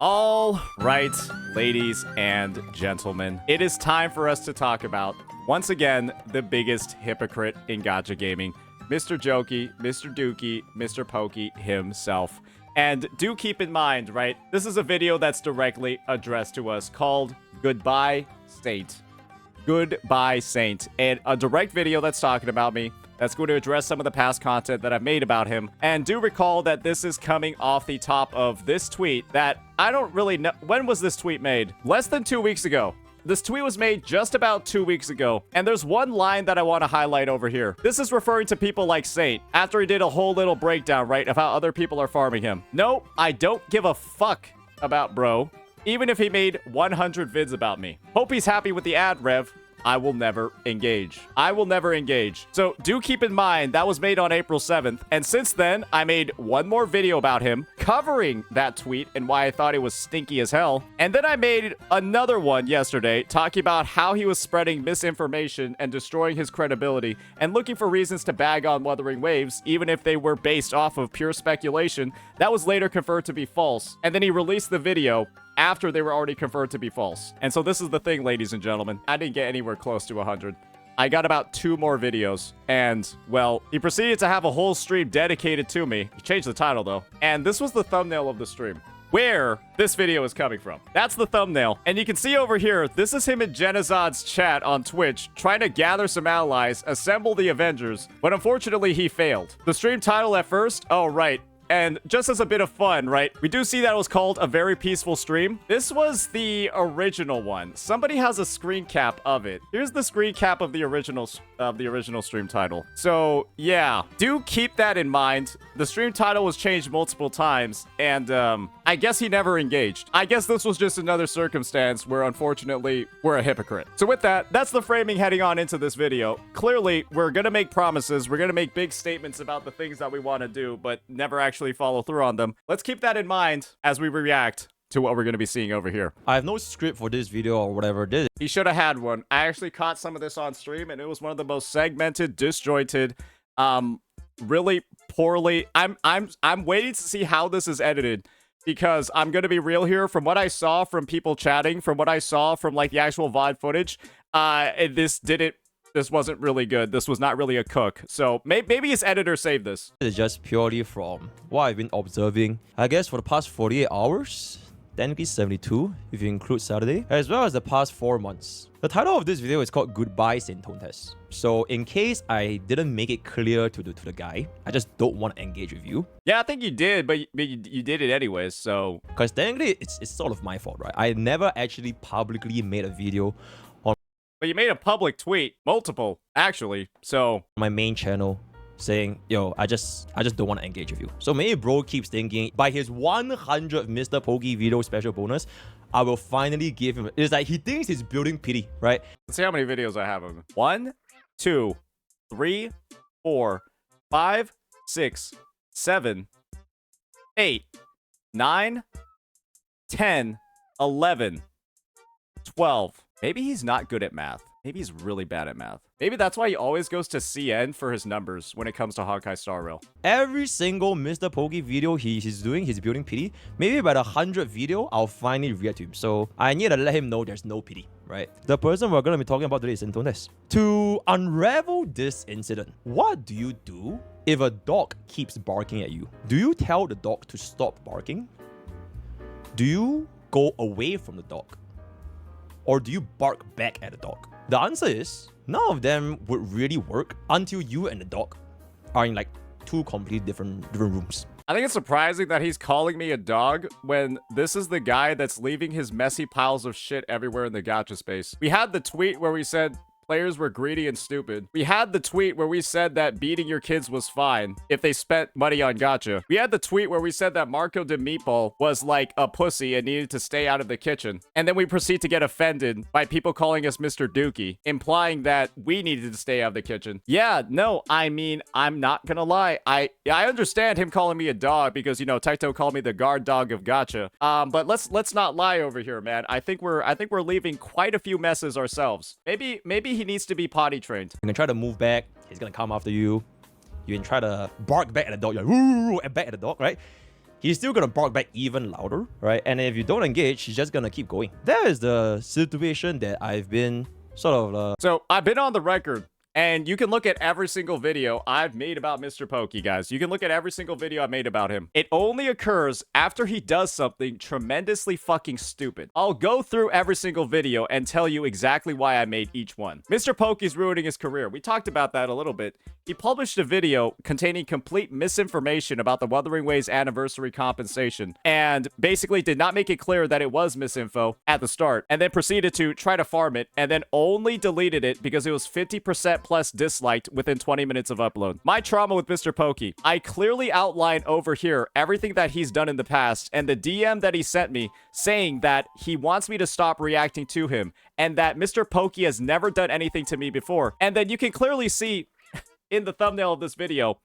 All right, ladies and gentlemen, it is time for us to talk about, once again, the biggest hypocrite in gacha gaming, Mr. Jokey, Mr. Dookie, MrPokke himself. And do keep in mind, right, this is a video that's directly addressed to us called Goodbye Saint. Goodbye Saint. And a direct video that's talking about me, that's going to address some of the past content that I've made about him. And do recall that this is coming off the top of this tweet that I don't really know. When was this tweet made? Less than 2 weeks ago. This tweet was made just about 2 weeks ago, and there's one line that I want to highlight over here. This is referring to people like Saint, after he did a whole little breakdown, right, of how other people are farming him. No, I don't give a fuck about bro, even if he made 100 vids about me. Hope he's happy with the ad rev. I will never engage. I will never engage. So do keep in mind that was made on April 7th. And since then, I made one more video about him covering that tweet and why I thought it was stinky as hell. And then I made another one yesterday talking about how he was spreading misinformation and destroying his credibility and looking for reasons to bag on Wuthering Waves, even if they were based off of pure speculation. That was later confirmed to be false. And then he released the video after they were already confirmed to be false. And so this is the thing, ladies and gentlemen. I didn't get anywhere close to 100. I got about 2 more videos. And, well, he proceeded to have a whole stream dedicated to me. He changed the title, though. And this was the thumbnail of the stream, where this video is coming from. That's the thumbnail. And you can see over here, this is him in Genazad's chat on Twitch, trying to gather some allies, assemble the Avengers. But unfortunately, he failed. The stream title at first, oh, right. And just as a bit of fun, right? We do see that it was called A Very Peaceful Stream. This was the original one. Somebody has a screen cap of it. Here's the screen cap of the original stream title. So yeah, do keep that in mind. The stream title was changed multiple times, and I guess he never engaged. I guess this was just another circumstance where unfortunately we're a hypocrite. So with that, that's the framing heading on into this video. Clearly, we're gonna make promises. We're gonna make big statements about the things that we want to do, but never actually follow through on them. Let's keep that in mind as we react to what we're going to be seeing over here. I have no script for this video or whatever it is. He should have had one. I actually caught some of this on stream, and it was one of the most segmented, disjointed, really poorly. I'm waiting to see how this is edited, because I'm going to be real here. From what I saw from people chatting, from what I saw from like the actual VOD footage, this wasn't really good. This was not really a cook. So maybe his editor saved this. It's just purely from what I've been observing, I guess, for the past 48 hours, technically 72 if you include Saturday, as well as the past 4 months. The title of this video is called Goodbye Saintontas. So in case I didn't make it clear to the guy, I just don't want to engage with you. Yeah, I think you did, but you did it anyways, so... Because technically, it's sort of my fault, right? I never actually publicly made a video but you made a public tweet, multiple, actually, so... my main channel saying, yo, I just don't want to engage with you. So maybe bro keeps thinking, by his 100 MrPokke video special bonus, I will finally give him... It's like he thinks he's building pity, right? Let's see how many videos I have of him. 1, 2, 3, 4, 5, 6, 7, 8, 9, 10, 11, 12. Maybe he's not good at math. Maybe he's really bad at math. Maybe that's why he always goes to CN for his numbers when it comes to Honkai Star Rail. Every single MrPokke video he's building pity. Maybe by the 100th video, I'll finally react to him. So I need to let him know there's no pity, right? The person we're going to be talking about today is Saintontas. To unravel this incident, what do you do if a dog keeps barking at you? Do you tell the dog to stop barking? Do you go away from the dog? Or do you bark back at the dog? The answer is, none of them would really work until you and the dog are in like 2 completely different rooms. I think it's surprising that he's calling me a dog when this is the guy that's leaving his messy piles of shit everywhere in the gacha space. We had the tweet where we said players were greedy and stupid. We had the tweet where we said that beating your kids was fine if they spent money on gacha. We had the tweet where we said that Marco de Meatball was like a pussy and needed to stay out of the kitchen. And then we proceed to get offended by people calling us Mr. Dookie, implying that we needed to stay out of the kitchen. Yeah, no, I mean, I'm not gonna lie. I understand him calling me a dog because, you know, Taito called me the guard dog of gacha. But let's not lie over here, man. I think we're leaving quite a few messes ourselves. Maybe he needs to be potty trained. You can try to move back, he's gonna come after you. You can try to bark back at the dog, you're like, woo, and back at the dog, right? he's still gonna bark back even louder, right? And if you don't engage, he's just gonna keep going. That is the situation that I've been sort of So I've been on the record, and you can look at every single video I've made about MrPokke, guys. You can look at every single video I've made about him. It only occurs after he does something tremendously fucking stupid. I'll go through every single video and tell you exactly why I made each one. MrPokke's ruining his career. We talked about that a little bit. He published a video containing complete misinformation about the Wuthering Waves anniversary compensation, and basically did not make it clear that it was misinfo at the start, and then proceeded to try to farm it, and then only deleted it because it was 50% plus disliked within 20 minutes of upload. My trauma with MrPokke. I clearly outline over here everything that he's done in the past, and the DM that he sent me saying that he wants me to stop reacting to him, and that MrPokke has never done anything to me before. And then you can clearly see in the thumbnail of this video,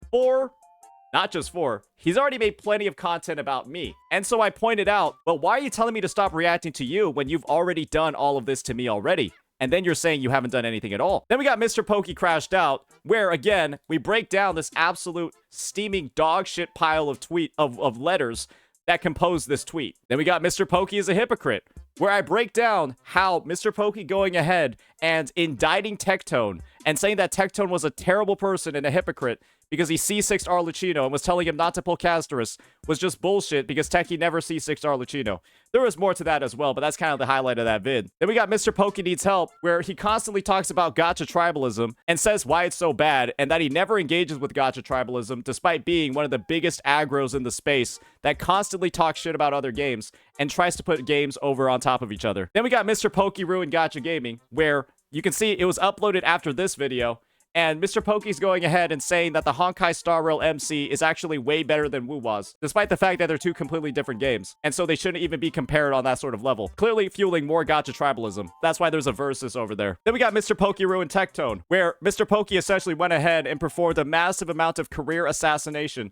not just four, he's already made plenty of content about me. And so I pointed out, well, why are you telling me to stop reacting to you when you've already done all of this to me already? And then you're saying you haven't done anything at all. Then we got MrPokke Crashed Out, where again, we break down this absolute steaming dog shit pile of letters that compose this tweet. Then we got MrPokke is a hypocrite, where I break down how MrPokke going ahead and indicting Tectone and saying that Tectone was a terrible person and a hypocrite because he C6'd Arlecchino and was telling him not to pull Casterus was just bullshit because Techie never C6'd Arlecchino. There was more to that as well, but that's kind of the highlight of that vid. Then we got MrPokke Needs Help, where he constantly talks about gacha tribalism and says why it's so bad, and that he never engages with gacha tribalism despite being one of the biggest aggros in the space that constantly talks shit about other games and tries to put games over on top of each other. Then we got MrPokke Ruined Gacha Gaming, where you can see it was uploaded after this video, and MrPokke's going ahead and saying that the Honkai Star Rail MC is actually way better than Wu-Wa's, despite the fact that they're two completely different games, and so they shouldn't even be compared on that sort of level, clearly fueling more gacha tribalism. That's why there's a versus over there. Then we got MrPokke Ruined Tectone, where MrPokke essentially went ahead and performed a massive amount of career assassination,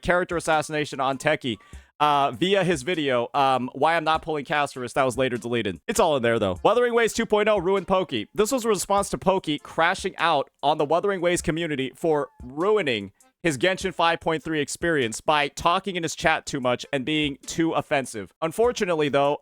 character assassination on Techie, via his video, why I'm not pulling Casterus, that was later deleted. It's all in there, though. Wuthering Waves 2.0 ruined Pokke. This was a response to Pokke crashing out on the Wuthering Waves community for ruining his Genshin 5.3 experience by talking in his chat too much and being too offensive. Unfortunately, though,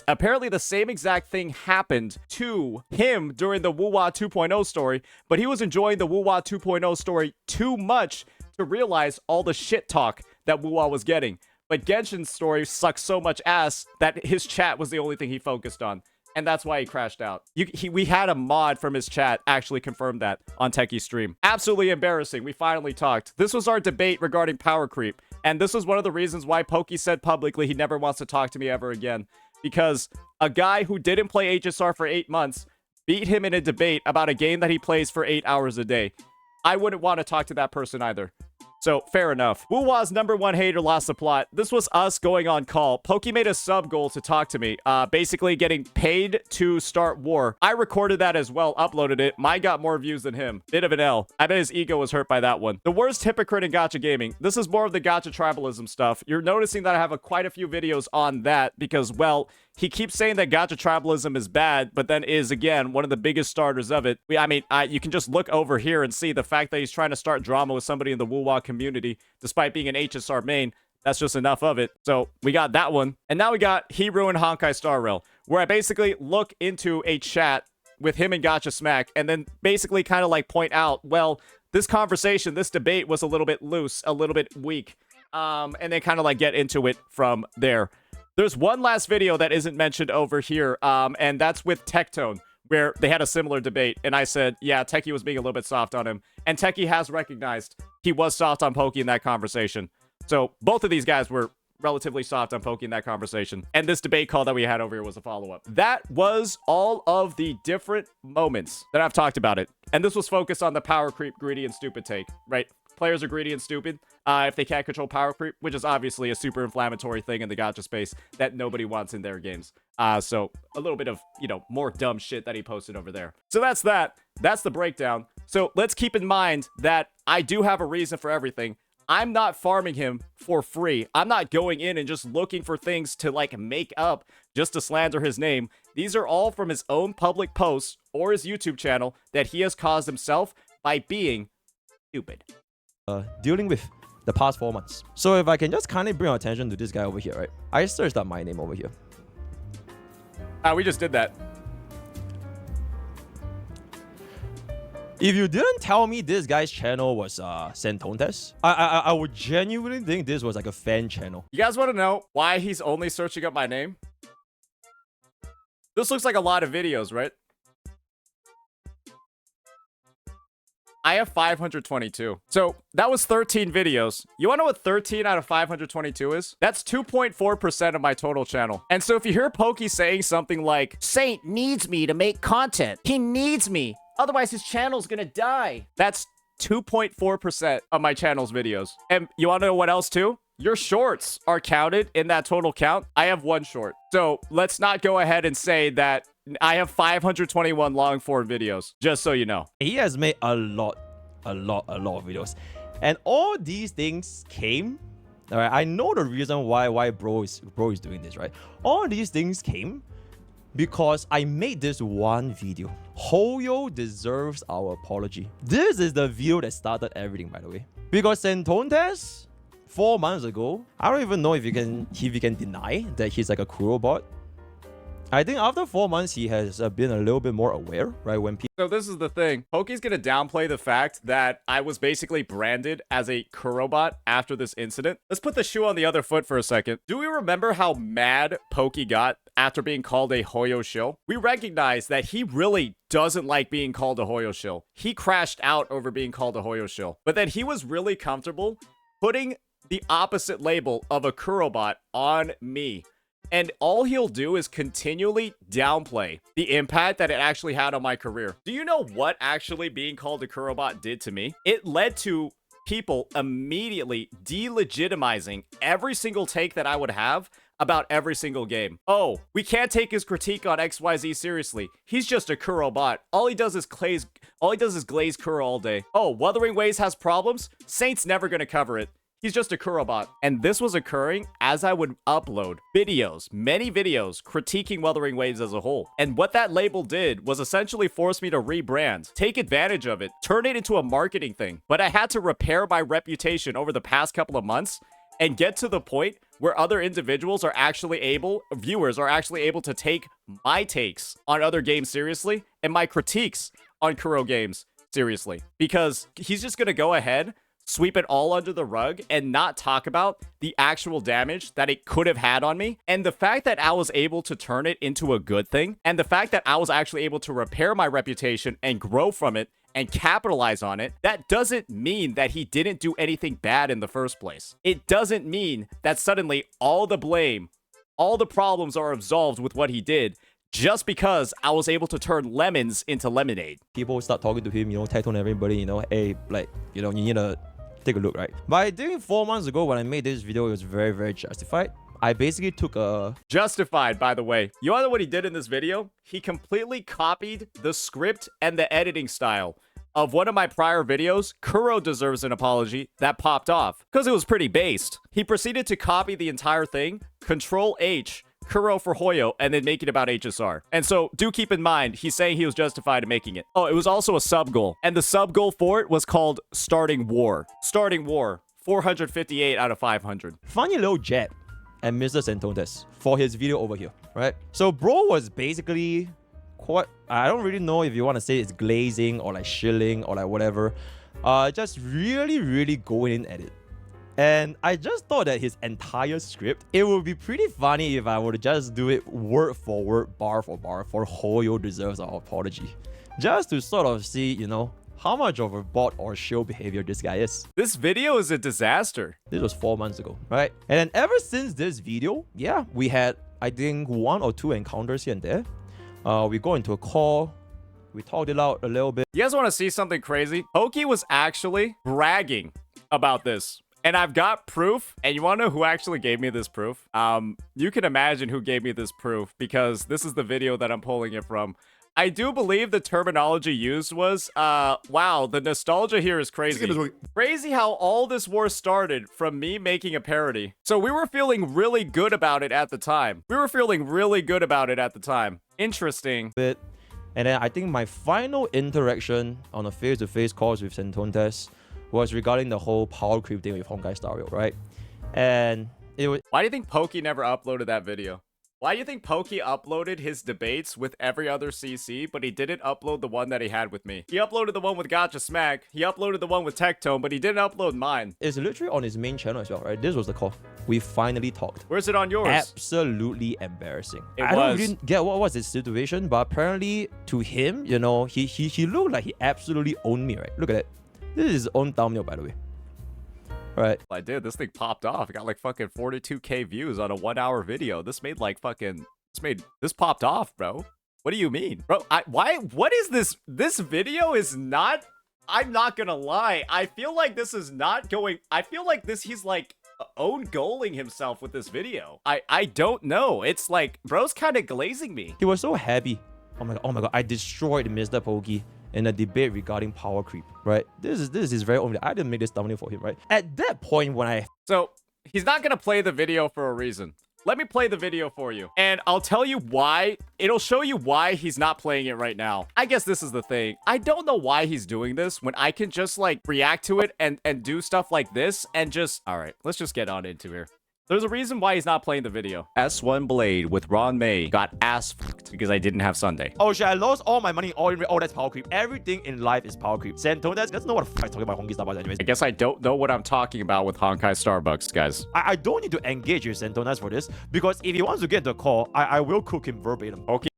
apparently the same exact thing happened to him during the Wu-Wa 2.0 story, but he was enjoying the Wu-Wa 2.0 story too much to realize all the shit talk that Wu-Wa was getting. But Genshin's story sucks so much ass that his chat was the only thing he focused on. And that's why he crashed out. We had a mod from his chat actually confirm that on Techie's stream. Absolutely embarrassing. We finally talked. This was our debate regarding power creep. And this was one of the reasons why Pokke said publicly he never wants to talk to me ever again. Because a guy who didn't play HSR for 8 months beat him in a debate about a game that he plays for 8 hours a day. I wouldn't want to talk to that person either. So, fair enough. Wu-Wa's #1 hater lost the plot. This was us going on call. Pokke made a sub goal to talk to me, basically getting paid to start war. I recorded that as well, uploaded it. Mine got more views than him. Bit of an L. I bet his ego was hurt by that one. The worst hypocrite in gacha gaming. This is more of the gacha tribalism stuff. You're noticing that I have quite a few videos on that because, well, he keeps saying that gacha tribalism is bad, but then is, again, one of the biggest starters of it. You can just look over here and see the fact that he's trying to start drama with somebody in the Wu-Wa community, despite being an HSR main. That's just enough of it. So we got that one. And now we got He Ruined Honkai Star Rail, where I basically look into a chat with him and Gacha Smack, and then basically kind of like point out, well, this conversation, this debate was a little bit loose, a little bit weak, and then kind of like get into it from there. There's one last video that isn't mentioned over here, and that's with Tectone, where they had a similar debate, and I said, yeah, Techie was being a little bit soft on him, and Techie has recognized he was soft on Pokke in that conversation. So both of these guys were relatively soft on Pokke in that conversation, and this debate call that we had over here was a follow-up. That was all of the different moments that I've talked about it, and this was focused on the power creep, greedy, and stupid take, right? Players are greedy and stupid if they can't control power creep, which is obviously a super inflammatory thing in the gacha space that nobody wants in their games. So a little bit of, more dumb shit that he posted over there. So that's that. That's the breakdown. So let's keep in mind that I do have a reason for everything. I'm not farming him for free. I'm not going in and just looking for things to make up just to slander his name. These are all from his own public posts or his YouTube channel that he has caused himself by being stupid. Dealing with the past 4 months. So if I can just kindly bring our attention to this guy over here, right? I searched up my name over here. We just did that. If you didn't tell me this guy's channel was Saintontas, I would genuinely think this was like a fan channel. You guys want to know why he's only searching up my name? This looks like a lot of videos, right? I have 522. So that was 13 videos. You want to know what 13 out of 522 is? That's 2.4% of my total channel. And so if you hear Pokke saying something like, Saint needs me to make content. He needs me. Otherwise his channel's gonna die. That's 2.4% of my channel's videos. And you want to know what else too? Your shorts are counted in that total count. I have 1 short. So let's not go ahead and say that I have 521 long form videos, just so you know. He has made a lot of videos. And all these things came, all right, I know the reason why bro is doing this, right? All these things came because I made this one video. Hoyo deserves our apology. This is the video that started everything, by the way. Because Saintontas, 4 months ago, I don't even know if you can deny that he's like a Curobot. I think after 4 months, he has been a little bit more aware, right? When people... So this is the thing. Pokke's gonna downplay the fact that I was basically branded as a Curobot after this incident. Let's put the shoe on the other foot for a second. Do we remember how mad Pokke got after being called a Hoyo shill? We recognize that he really doesn't like being called a Hoyo shill. He crashed out over being called a Hoyo shill. But then he was really comfortable putting the opposite label of a Curobot on me. And all he'll do is continually downplay the impact that it actually had on my career. Do you know what actually being called a Curobot did to me? It led to people immediately delegitimizing every single take that I would have about every single game. Oh, we can't take his critique on XYZ seriously. He's just a Curobot. All he does is glaze Kuro all day. Oh, Wuthering Waves has problems? Saint's never gonna cover it. He's just a Curobot. And this was occurring as I would upload videos, many videos, critiquing Wuthering Waves as a whole. And what that label did was essentially force me to rebrand, take advantage of it, turn it into a marketing thing. But I had to repair my reputation over the past couple of months and get to the point where other individuals are actually able, viewers are actually able to take my takes on other games seriously and my critiques on Kuro games seriously. Because he's just gonna go ahead, sweep it all under the rug and not talk about the actual damage that it could have had on me. And the fact that I was able to turn it into a good thing, and the fact that I was actually able to repair my reputation and grow from it and capitalize on it, that doesn't mean that he didn't do anything bad in the first place. It doesn't mean that suddenly all the blame, all the problems are absolved with what he did just because I was able to turn lemons into lemonade. People start talking to him, tag on everybody, hey, like, you need to take a look, right? But I think 4 months ago when I made this video, it was very, very justified. I basically took a... Justified, by the way. You wanna know what he did in this video? He completely copied the script and the editing style of one of my prior videos, Kuro Deserves an Apology, that popped off, because it was pretty based. He proceeded to copy the entire thing, Control H, Kuro for Hoyo, and then make it about HSR. And so do keep in mind, he's saying he was justified in making it. Oh, it was also a sub goal. And the sub goal for it was called Starting War. Starting War, 458 out of 500. Funny little jab at Mr. Saintontas for his video over here, right? So bro was basically quite, I don't really know if you want to say it's glazing or like shilling or like whatever. Just really, really going in at it. And I just thought that his entire script, it would be pretty funny if I were to just do it word for word, bar for bar, for Hoyo Deserves our apology. Just to sort of see, how much of a bot or show behavior this guy is. This video is a disaster. This was 4 months ago, right? And then ever since this video, yeah, we had, I think, 1 or 2 encounters here and there. We go into a call. We talked it out a little bit. You guys want to see something crazy? Pokke was actually bragging about this. And I've got proof, and you want to know who actually gave me this proof? You can imagine who gave me this proof, because this is the video that I'm pulling it from. I do believe the terminology used was, wow, the nostalgia here is crazy. Crazy how all this war started from me making a parody. So we were feeling really good about it at the time. Interesting. And then I think my final interaction on a face-to-face calls with Saintontas was regarding the whole power creep thing with Honkai Star Rail, right? And it was Why do you think Pokke never uploaded that video? Why do you think Pokke uploaded his debates with every other CC, but he didn't upload the one that he had with me? He uploaded the one with Gotcha Smack, he uploaded the one with Tectone, but he didn't upload mine. it's literally on his main channel as well, right? This was the call. We finally talked. Where's it on yours? Absolutely embarrassing. It I was. don't really get what was his situation, but apparently to him, you know, he looked like he absolutely owned me, right? Look at it. This is his own thumbnail, by the way. Right. I did. This thing popped off. It got like fucking 42K views on a 1 hour video. This made like fucking, this popped off, bro. What do you mean? Bro, what is this? This video is not, I'm not gonna lie. I feel like this is not going, I feel like he's like own goaling himself with this video. I don't know. It's like, bro's kind of glazing me. He was so happy. Oh my god, I destroyed MrPokke in a debate regarding power creep, right? This is very only. I didn't make this thumbnail for him, right? At that point when I So he's not gonna play the video for a reason. Let me play the video for you, and I'll tell you why. It'll show you why he's not playing it right now. I guess this is the thing. I don't know why he's doing this when I can just like react to it and do stuff like this and just, all right, let's just get on into here. There's a reason why he's not playing the video. S1 Blade with Ron May got ass fucked because I didn't have Sunday. oh shit, I lost all my money. Oh, that's power creep. Everything in life is power creep. Saintontas, that's not what the fuck I'm talking about Honkai Starbucks anyways. I guess I don't know what I'm talking about with Honkai Starbucks, guys. I don't need to engage with Saintontas for this because if he wants to get the call, I will cook him verbatim. Okay.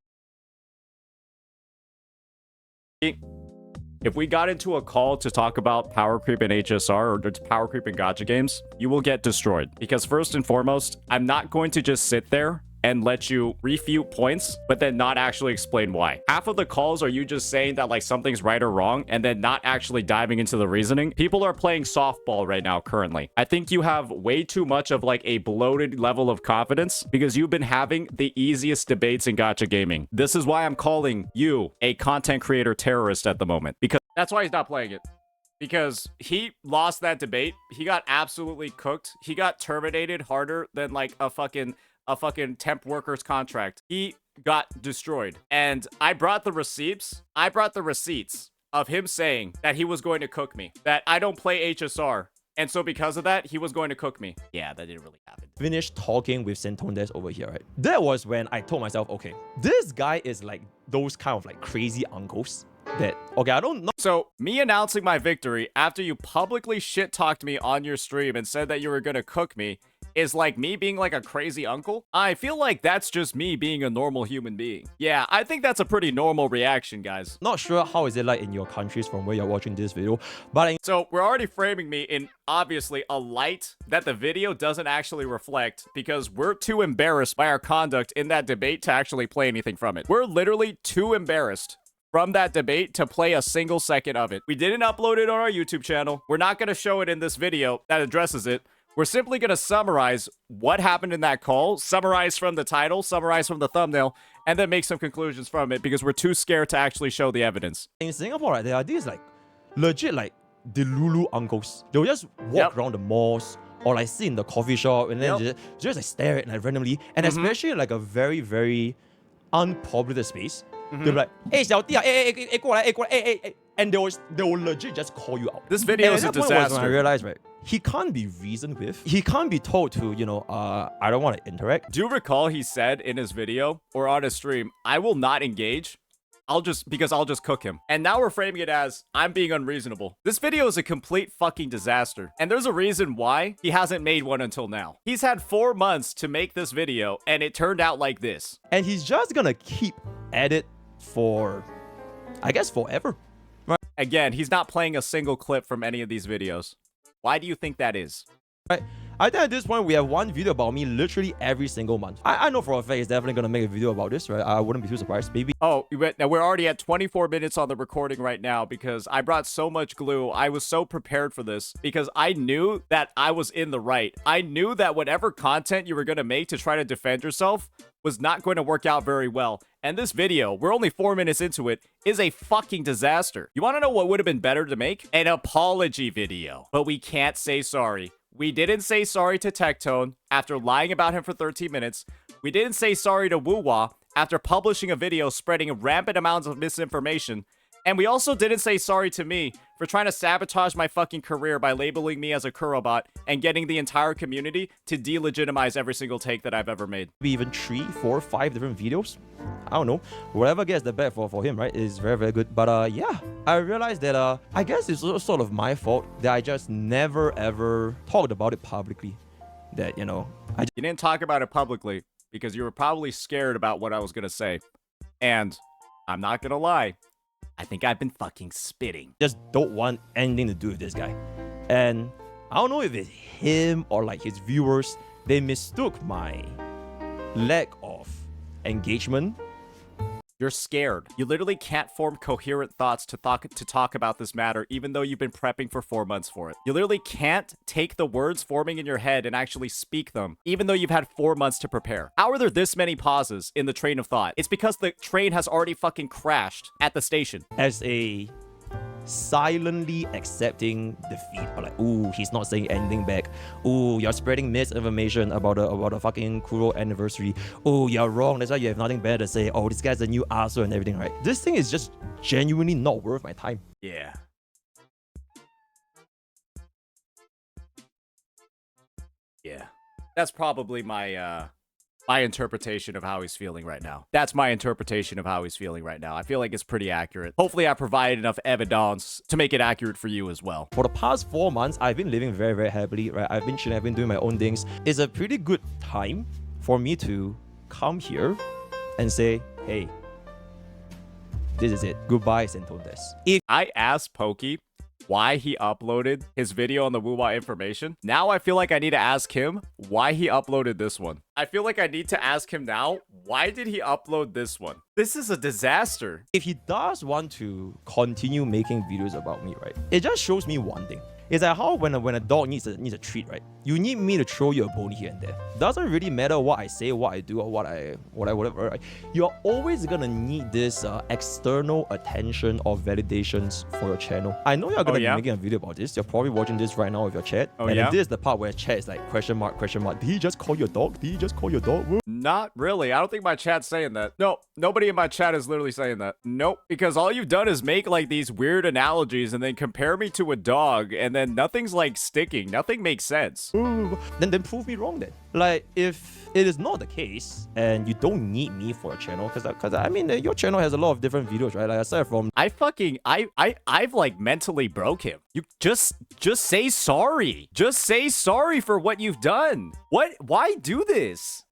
If we got into a call to talk about power creep in HSR or power creep in gacha games, you will get destroyed. Because first and foremost, I'm not going to just sit there and let you refute points, but then not actually explain why. Half of the calls are you just saying that like something's right or wrong and then not actually diving into the reasoning. People are playing softball right now currently. I think you have way too much of like a bloated level of confidence because you've been having the easiest debates in gacha gaming. This is why I'm calling you a content creator terrorist at the moment, because that's why he's not playing it. Because he lost that debate. He got absolutely cooked. He got terminated harder than like a fucking temp worker's contract. He got destroyed. And I brought the receipts. I brought the receipts of him saying that he was going to cook me. That I don't play HSR. And so because of that, he was going to cook me. Yeah, that didn't really happen. Finished talking with Saintontas over here, right? That was when I told myself, okay, this guy is like those kind of like crazy uncles that, okay, I don't know. So me announcing my victory after you publicly shit-talked me on your stream and said that you were going to cook me is like me being like a crazy uncle. I feel like that's just me being a normal human being. Yeah, I think that's a pretty normal reaction, guys. Not sure how is it like in your countries from where you're watching this video, but So we're already framing me in obviously a light that the video doesn't actually reflect because we're too embarrassed by our conduct in that debate to actually play anything from it. We're literally too embarrassed from that debate to play a single second of it. We didn't upload it on our YouTube channel. We're not going to show it in this video that addresses it. We're simply going to summarize what happened in that call, summarize from the title, summarize from the thumbnail, and then make some conclusions from it because we're too scared to actually show the evidence. in Singapore, right, there are these like legit like the Lulu uncles. They'll just walk around the malls or like sit in the coffee shop and then just like stare at like randomly. And especially like a very, very unpopulated space. They'll be like, hey, 小弟啊, hey, 过来, and they will legit just call you out. This video is a was when I disaster. realized, right, he can't be reasoned with. He can't be told to, you know, I don't want to interact. Do you recall he said in his video or on his stream, I will not engage. I'll just cook him. And now we're framing it as I'm being unreasonable. This video is a complete fucking disaster. And there's a reason why he hasn't made one until now. He's had 4 months to make this video and it turned out like this. And he's just gonna keep at it for, I guess, forever. Right? Again, he's not playing a single clip from any of these videos. Why do you think that is? Right. I think at this point we have one video about me literally every single month. I know for a fact he's definitely gonna make a video about this, right? I wouldn't be too surprised. Maybe. Oh, now we're already at 24 minutes on the recording right now because I brought so much glue. I was so prepared for this because I knew that I was in the right. I knew that whatever content you were gonna make to try to defend yourself was not going to work out very well. And this video, we're only 4 minutes into it, is a fucking disaster. You wanna know what would have been better to make? An apology video. But we can't say sorry. We didn't say sorry to Tectone after lying about him for 13 minutes. We didn't say sorry to Woowa after publishing a video spreading rampant amounts of misinformation. And we also didn't say sorry to me for trying to sabotage my fucking career by labeling me as a Curobot and getting the entire community to delegitimize every single take that I've ever made. Maybe even 3, 4, 5 different videos. I don't know. Whatever gets the bag for him, right, is very, very good. But yeah, I realized that I guess it's also sort of my fault that I just never ever talked about it publicly. That, you know, You didn't talk about it publicly because you were probably scared about what I was gonna say. And I'm not gonna lie, I think I've been fucking spitting. just don't want anything to do with this guy. And I don't know if it's him or like his viewers, they mistook my lack of engagement. You're scared. You literally can't form coherent thoughts to talk about this matter, even though you've been prepping for 4 months for it. You literally can't take the words forming in your head and actually speak them, even though you've had 4 months to prepare. How are there this many pauses in the train of thought? It's because the train has already fucking crashed at the station. As a silently accepting defeat, or like, ooh, he's not saying anything back. Ooh, you're spreading misinformation about a fucking Kuro anniversary. Ooh, you're wrong. That's why you have nothing better to say. Oh, this guy's a new asshole and everything, right? This thing is just genuinely not worth my time. Yeah. Yeah. That's probably my interpretation of how he's feeling right now. That's my interpretation of how he's feeling right now. I feel like it's pretty accurate. Hopefully I provided enough evidence to make it accurate for you as well. For the past 4 months, I've been living very, very happily, right? I've been chilling, I've been doing my own things. It's a pretty good time for me to come here and say, hey, this is it. Goodbye, Saintontas. If I asked Pokke why he uploaded his video on the Wuwa information. Now I feel like I need to ask him why he uploaded this one. I feel like I need to ask him now, why did he upload this one? This is a disaster. if he does want to continue making videos about me, right, it just shows me one thing. It's like how when a dog needs a treat, right? You need me to throw you a bone here and there. Doesn't really matter what I say, what I do, or whatever, right? You're always gonna need this external attention or validations for your channel. I know you're gonna be making a video about this. You're probably watching this right now with your chat. And then this is the part where chat is like question mark, question mark. Did he just call your dog? Did he just call your dog? Not really. I don't think my chat's saying that. No, nobody in my chat is literally saying that. Nope. Because all you've done is make like these weird analogies and then compare me to a dog, and then nothing's like sticking. Nothing makes sense. Then prove me wrong then. Like, if it is not the case and you don't need me for a channel, because I mean your channel has a lot of different videos, right? Like aside from I've like mentally broke him. You just say sorry. Just say sorry for what you've done. Why do this?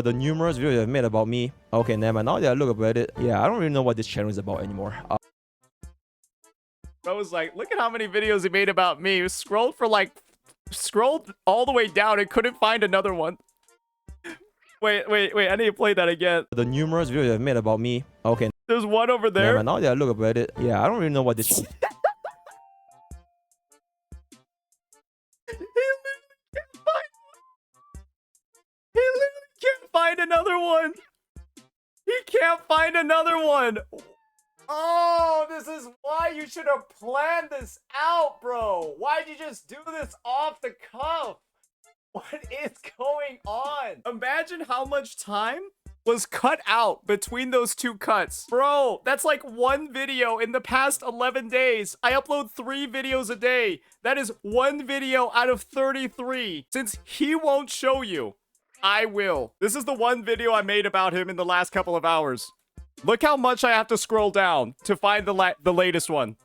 the numerous videos I've made about me. Okay, never mind. Now that I look at it, yeah, I don't really know what this channel is about anymore. Bro was like, look at how many videos he made about me. Scrolled all the way down and couldn't find another one. Wait, I need to play that again. The numerous videos I've made about me. Okay, There's one over there. never mind. Now that I look at it, yeah, I don't really know what this. He literally can't find another one. He can't find another one. Oh, this is why you should have planned this out, bro. Why'd you just do this off the cuff? What is going on? Imagine how much time was cut out between those two cuts. Bro, that's like one video in the past 11 days. I upload 3 videos a day. That is 1 video out of 33. Since he won't show you, I will. This is the one video I made about him in the last couple of hours. Look how much I have to scroll down to find the latest one.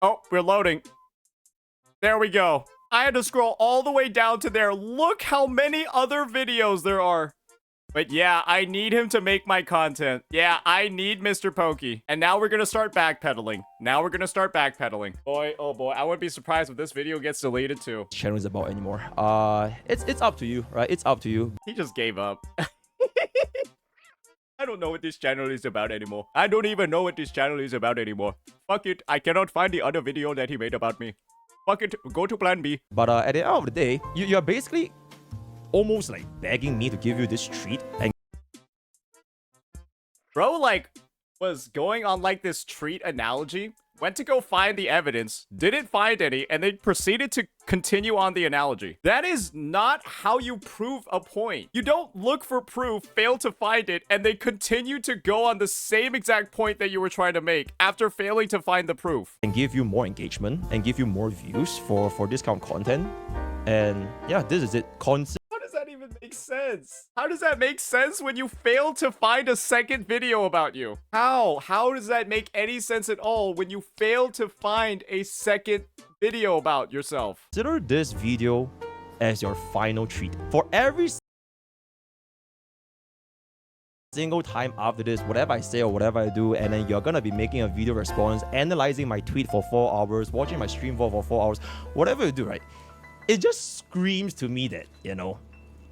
Oh, we're loading. There we go. I had to scroll all the way down to there. Look how many other videos there are. But yeah, I need him to make my content. Yeah, I need MrPokke. And now we're gonna start backpedaling. Boy, oh boy, I wouldn't be surprised if this video gets deleted too. Channel is about anymore. It's up to you, right? It's up to you. He just gave up. I don't know what this channel is about anymore. I don't even know what this channel is about anymore. Fuck it, I cannot find the other video that he made about me. Fuck it, go to plan B. But at the end of the day, you're basically almost like begging me to give you this treat. And bro, like, was going on like this treat analogy, went to go find the evidence, didn't find any, and then proceeded to continue on the analogy. That is not how you prove a point. You don't look for proof, fail to find it, and then continue to go on the same exact point that you were trying to make after failing to find the proof. And give you more engagement and give you more views for this kind of content. And yeah, this is it. How does that even make sense? How does that make sense when you fail to find a second video about you? How? How does that make any sense at all when you fail to find a second video about yourself? Consider this video as your final treat. For every single time after this, whatever I say or whatever I do, and then you're gonna be making a video response, analyzing my tweet for 4 hours, watching my stream for 4 hours, whatever you do, right? It just screams to me that, you know,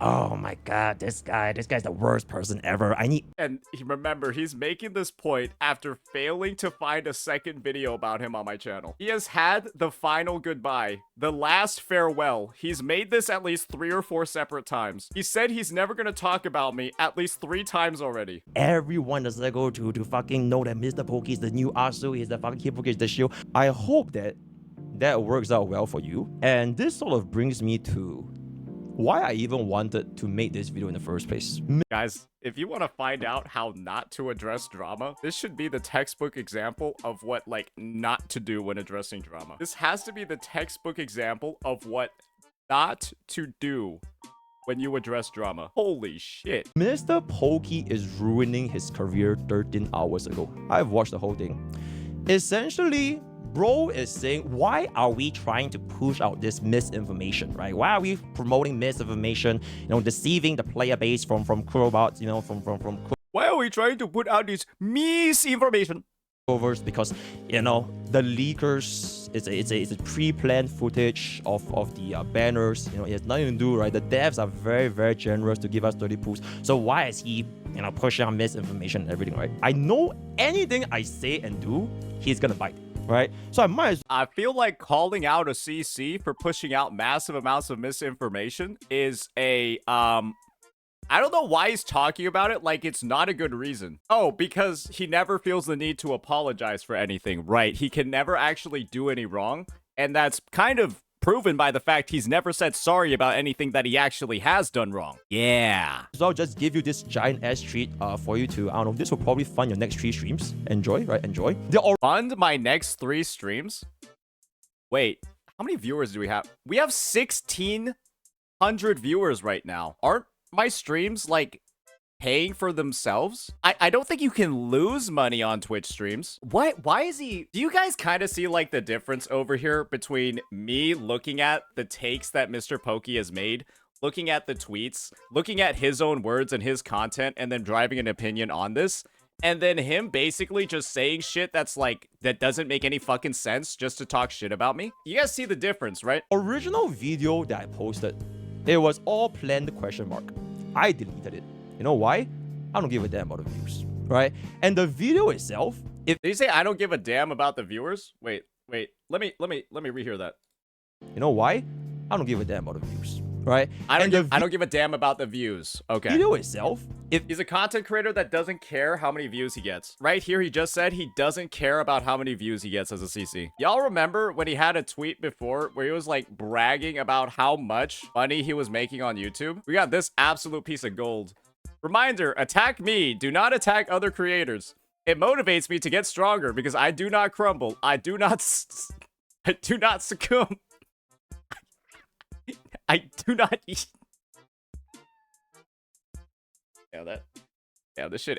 oh my god, this guy's the worst person ever. And remember, he's making this point after failing to find a second video about him on my channel. He has had the final goodbye, the last farewell. He's made this at least 3 or 4 separate times. He said he's never gonna talk about me at least 3 times already. Everyone does that go to fucking know that MrPokke is the new Asu, he's the fucking Hipoke, is the shield. I hope that works out well for you. And this sort of brings me to why I even wanted to make this video in the first place. Guys, if you want to find out how not to address drama, this should be the textbook example of what, like, not to do when addressing drama. This has to be the textbook example of what not to do when you address drama. Holy shit. MrPokke is ruining his career 13 hours ago. I've watched the whole thing. Essentially, bro is saying, why are we trying to push out this misinformation, right? Why are we promoting misinformation, you know, deceiving the player base from Curobots, you know, from why are we trying to put out this misinformation? Because, you know, the leakers, it's a pre-planned footage of the banners. You know, it has nothing to do, right? The devs are very, very generous to give us 30 poofs. So why is he, you know, pushing out misinformation and everything, right? I know anything I say and do, he's gonna bite. Right? So I might as I feel like calling out a CC for pushing out massive amounts of misinformation is a, I don't know why he's talking about it like it's not a good reason. Oh, because he never feels the need to apologize for anything, right? He can never actually do any wrong, and that's kind of proven by the fact he's never said sorry about anything that he actually has done wrong. Yeah. So I'll just give you this giant ass treat for you to, I don't know, this will probably fund your next 3 streams. Enjoy, right? Enjoy. Fund my next 3 streams? Wait, how many viewers do we have? We have 1,600 viewers right now. Aren't my streams, like, paying for themselves? I don't think you can lose money on Twitch streams. Why is he... Do you guys kind of see, like, the difference over here between me looking at the takes that MrPokke has made, looking at the tweets, looking at his own words and his content, and then driving an opinion on this, and then him basically just saying shit that's, like, that doesn't make any fucking sense just to talk shit about me? You guys see the difference, right? Original video that I posted, it was all planned ? I deleted it. You know why? I don't give a damn about the views, right? And the video itself, Did you say I don't give a damn about the viewers? Wait. Let me rehear that. You know why? I don't give a damn about the views, right? I don't give a damn about the views. Okay. Video itself, if he's a content creator that doesn't care how many views he gets. Right here, he just said he doesn't care about how many views he gets as a CC. Y'all remember when he had a tweet before where he was like bragging about how much money he was making on YouTube? We got this absolute piece of gold. Reminder, attack me. Do not attack other creators. It motivates me to get stronger because I do not crumble. I do not succumb. I do not eat. This shit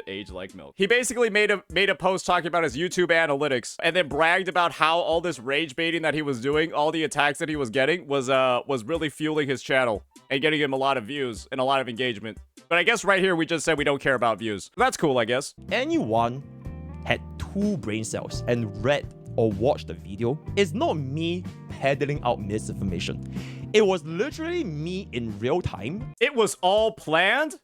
aged like milk. He basically made a post talking about his YouTube analytics and then bragged about how all this rage baiting that he was doing, all the attacks that he was getting was really fueling his channel and getting him a lot of views and a lot of engagement. But I guess right here we just said we don't care about views. That's cool, I guess. Anyone had 2 brain cells and read or watched the video, it's not me peddling out misinformation. It was literally me in real time. It was all planned?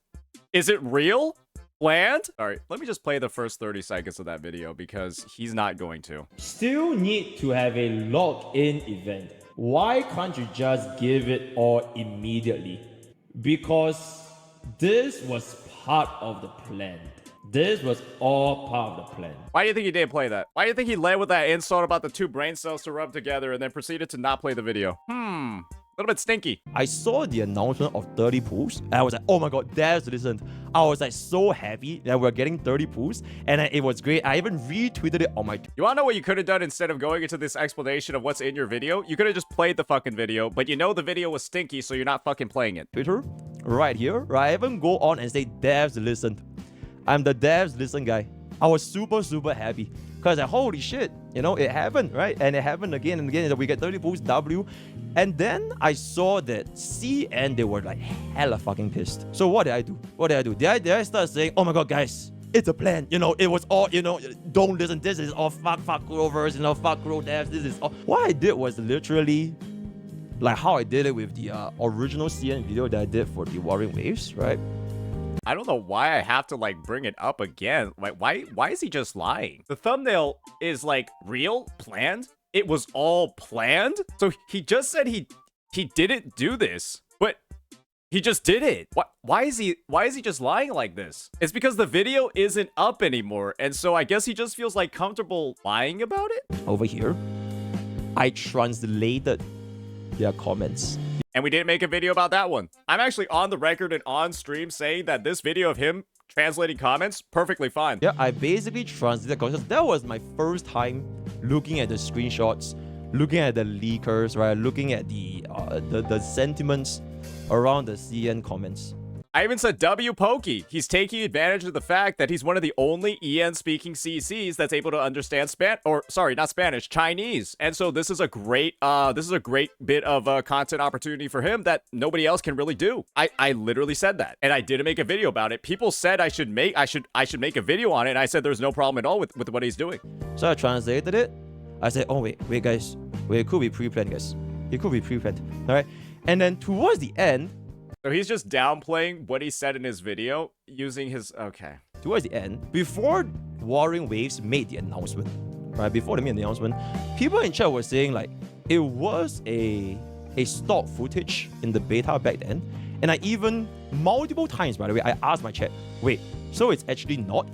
Is it real? Planned? Alright, let me just play the first 30 seconds of that video because he's not going to. Still need to have a login event. Why can't you just give it all immediately? Because this was part of the plan. This was all part of the plan. Why do you think he didn't play that? Why do you think he led with that insult about the 2 brain cells to rub together and then proceeded to not play the video? A little bit stinky. I saw the announcement of 30 pools, and I was like, oh my god, devs, listen. I was like so happy that we're getting 30 pools, and it was great. I even retweeted it on my... You wanna know what you could have done instead of going into this explanation of what's in your video? You could have just played the fucking video, but you know the video was stinky, so you're not fucking playing it. Twitter, right here, right? I even go on and say, devs, listen. I'm the devs, listen guy. I was super, super happy. Because holy shit, you know, it happened, right? And it happened again and again. We get 30 pools, W. And then I saw that C and they were like hella fucking pissed. So what did I do? Did I start saying, oh my god, guys, it's a plan. You know, it was all, you know, don't listen. This is all fuck Rovers, you know, fuck Grow devs. This is all. What I did was literally like how I did it with the original CN video that I did for the Warring Waves, right? I don't know why I have to like bring it up again. Like, why is he just lying? The thumbnail is like real, planned. It was all planned. So he just said he didn't do this, but he just did it. Why is he just lying like this? It's because the video isn't up anymore, and so I guess he just feels like comfortable lying about it. Over here, I translated their comments. And we didn't make a video about that one. I'm actually on the record and on stream saying that this video of him translating comments, perfectly fine. Yeah, I basically translated because that was my first time looking at the screenshots, looking at the leakers, right? Looking at the sentiments around the CN comments. I even said Debunking. He's taking advantage of the fact that he's one of the only EN-speaking CCs that's able to understand Chinese. And so this is a great bit of content opportunity for him that nobody else can really do. I literally said that, and I didn't make a video about it. People said I should make a video on it, and I said there's no problem at all with what he's doing. So I translated it. I said, oh wait guys, it could be pre-planned, guys. It could be pre-planned, all right? And then towards the end. So he's just downplaying what he said in his video using his... Okay. Towards the end, before Warring Waves made the announcement, right? Before they made the announcement, people in chat were saying like, it was a stock footage in the beta back then. And I even, multiple times, by the way, I asked my chat, wait, so it's actually not?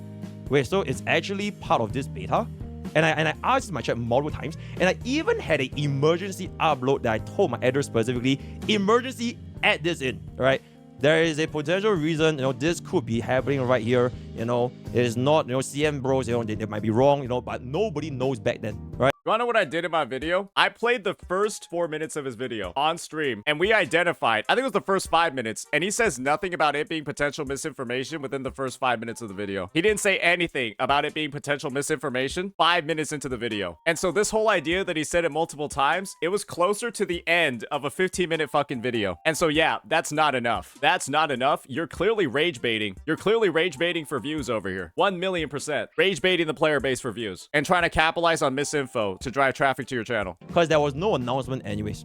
Wait, so it's actually part of this beta? And I asked my chat multiple times, and I even had an emergency upload that I told my editor specifically, emergency, add this in, right? There is a potential reason, you know, this could be happening right here, you know, it is not, you know, CM bros, you know, they might be wrong, you know, but nobody knows back then, right? You wanna know what I did in my video? I played the first 4 minutes of his video on stream, and we identified, I think it was the first 5 minutes, and he says nothing about it being potential misinformation within the first 5 minutes of the video. He didn't say anything about it being potential misinformation 5 minutes into the video. And so this whole idea that he said it multiple times, it was closer to the end of a 15-minute fucking video. And so yeah, that's not enough. That's not enough. You're clearly rage baiting. You're clearly rage baiting for views over here. 1,000,000%. Rage baiting the player base for views and trying to capitalize on misinfo to drive traffic to your channel. Because there was no announcement anyways.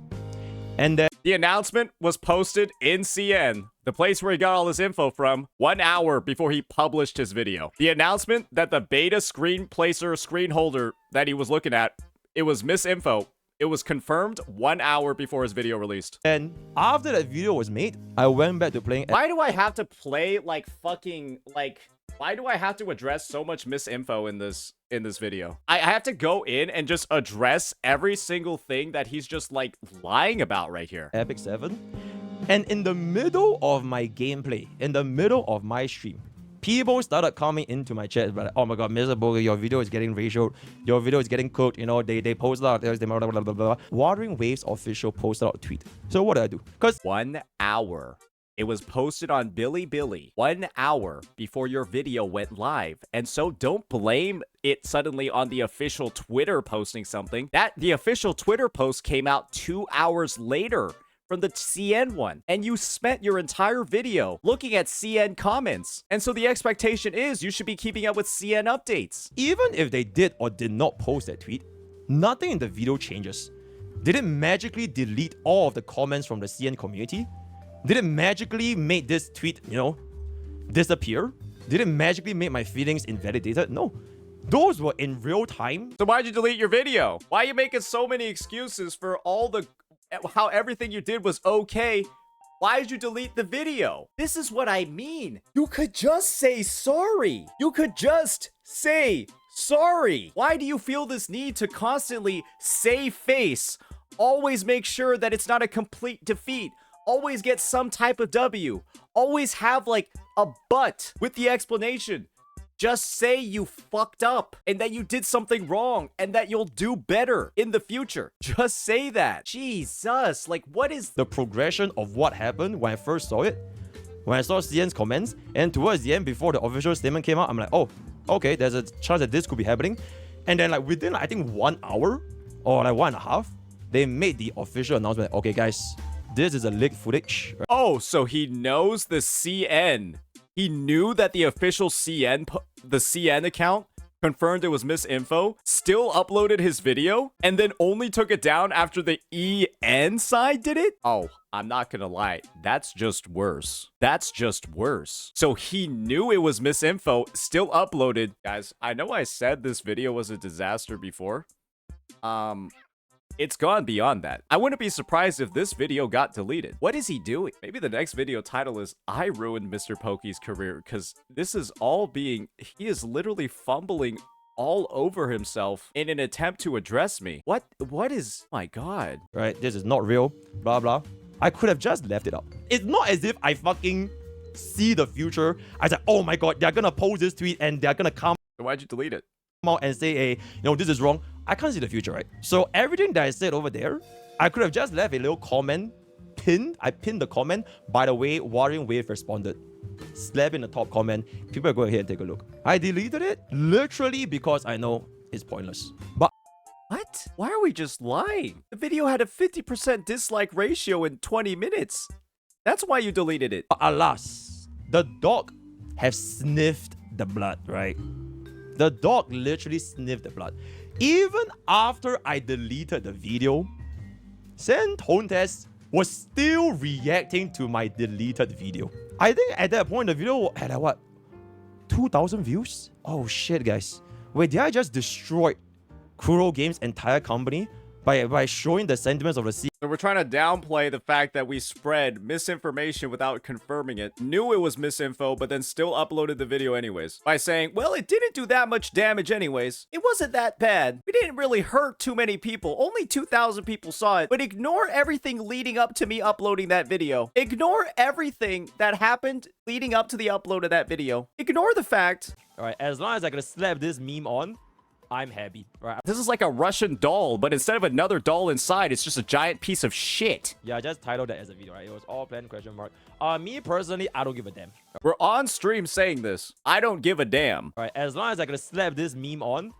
And then the announcement was posted in CN, the place where he got all this info from, 1 hour before he published his video. The announcement that the beta screen placer screen holder that he was looking at, it was misinfo. It was confirmed 1 hour before his video released. And after that video was made, I went back to playing. Why do I have to play like fucking like... Why do I have to address so much misinfo in this video? I have to go in and just address every single thing that he's just like lying about right here. Epic 7. And in the middle of my gameplay, in the middle of my stream, people started coming into my chat, but oh my god, MrPokke, your video is getting ratioed, your video is getting cooked, you know, they posted out, they blah, blah, blah, blah, blah. Warring Waves official posted out a tweet. So what did I do? Because 1 hour. It was posted on Bilibili 1 hour before your video went live. And so don't blame it suddenly on the official Twitter posting something. The official Twitter post came out 2 hours later from the CN one. And you spent your entire video looking at CN comments. And so the expectation is you should be keeping up with CN updates. Even if they did or did not post that tweet, nothing in the video changes. Did it magically delete all of the comments from the CN community? Did it magically make this tweet, you know, disappear? Did it magically make my feelings invalidated? No. Those were in real time. So why'd you delete your video? Why are you making so many excuses for all the... how everything you did was okay Why'd you delete the video? This is what I mean. You could just say sorry. You could just say sorry. Why do you feel this need to constantly save face? Always make sure that it's not a complete defeat. Always get some type of W. Always have like a but with the explanation. Just say you fucked up and that you did something wrong and that you'll do better in the future. Just say that. Jesus, like what is the progression of what happened when I first saw it. When I saw CN's comments, and towards the end, before the official statement came out, I'm like, oh, okay, there's a chance that this could be happening. And then like within I think 1 hour or like 1.5, they made the official announcement. Okay, guys, this is a leaked footage. Oh, so he knows the CN. He knew that the official the CN account confirmed it was misinfo, still uploaded his video, and then only took it down after the EN side did it? Oh, I'm not gonna lie. That's just worse. That's just worse. So he knew it was misinfo, still uploaded. Guys, I know I said this video was a disaster before. It's gone beyond that. I wouldn't be surprised if this video got deleted. What is he doing? Maybe the next video title is I ruined MrPokke's career, because this is all being, he is literally fumbling all over himself in an attempt to address me. What is, my God. Right, this is not real, blah blah. I could have just left it up. It's not as if I fucking see the future. I said, oh my God, they're gonna post this tweet and they're gonna come So why'd you delete it? out and say, hey, this is wrong. I can't see the future, right? So everything that I said over there, I could have just left a little comment pinned. I pinned the comment. By the way, Warring Wave responded. Slap in the top comment. People go ahead and take a look. I deleted it literally because I know it's pointless. But What? Why are we just lying? The video had a 50% dislike ratio in 20 minutes. That's why you deleted it. alas, the dog have sniffed the blood, right? The dog literally sniffed the blood. Even after I deleted the video, Saintontas was still reacting to my deleted video. I think at that point the video had like, what? 2,000 views? Oh shit, guys. Wait, did I just destroy Kuro Games' entire company by showing the sentiments of the sea? So we're trying to downplay the fact that we spread misinformation without confirming it, knew it was misinfo, but then still uploaded the video anyways. By saying, well, it didn't do that much damage anyways. It wasn't that bad. We didn't really hurt too many people. Only 2,000 people saw it. But ignore everything leading up to me uploading that video. Ignore everything that happened leading up to the upload of that video. Ignore the fact. Alright, as long as I can slap this meme on, I'm happy. Right. This is like a Russian doll, but instead of another doll inside, it's just a giant piece of shit. Yeah, I just titled that as a video, right? It was all planned, question mark. Me personally, I don't give a damn. We're on stream saying this. I don't give a damn. Right, as long as I can slap this meme on,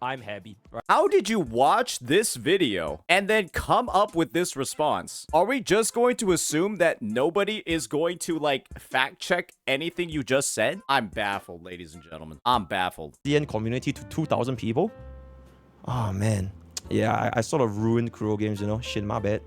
I'm happy. Right. How did you watch this video and then come up with this response? Are we just going to assume that nobody is going to like fact check anything you just said? I'm baffled, ladies and gentlemen. I'm baffled. CN community to 2,000 people. Oh man, yeah, I sort of ruined Kuro Games. Shit, my bad.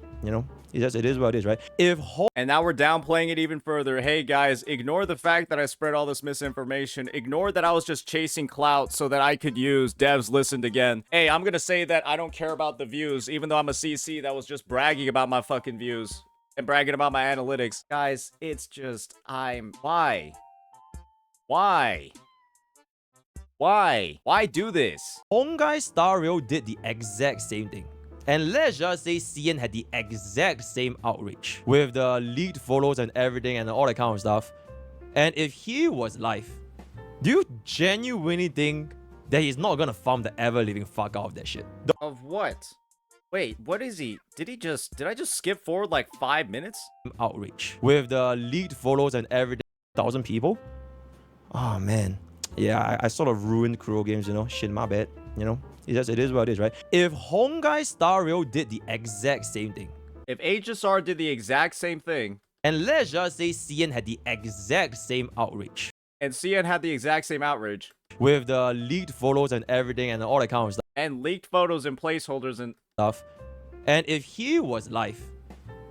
It is what it is, right? And now we're downplaying it even further. Hey guys, ignore the fact that I spread all this misinformation. Ignore that I was just chasing clout so that I could use devs listened again. Hey, I'm gonna say that I don't care about the views, even though I'm a CC that was just bragging about my fucking views and bragging about my analytics. Guys, it's just, why? Why? Why do this? Hongai Star Rail did the exact same thing. And let's just say CN had the exact same outreach with the leaked photos and everything and all that kind of stuff. And if he was live, do you genuinely think that he's not gonna farm the ever-living fuck out of that shit? Of what? Wait, what is he? Did I just skip forward like 5 minutes? Outreach with the leaked photos and everything. 1,000 people? Oh man. Yeah, I sort of ruined Kuro Games, Shit, my bad. It is what it is, right? If Hongai Star Rail did the exact same thing. If HSR did the exact same thing. And let's just say CN had the exact same outreach. And CN had the exact same outrage. With the leaked photos and everything and all that kind of stuff. And leaked photos and placeholders and stuff. And if he was live,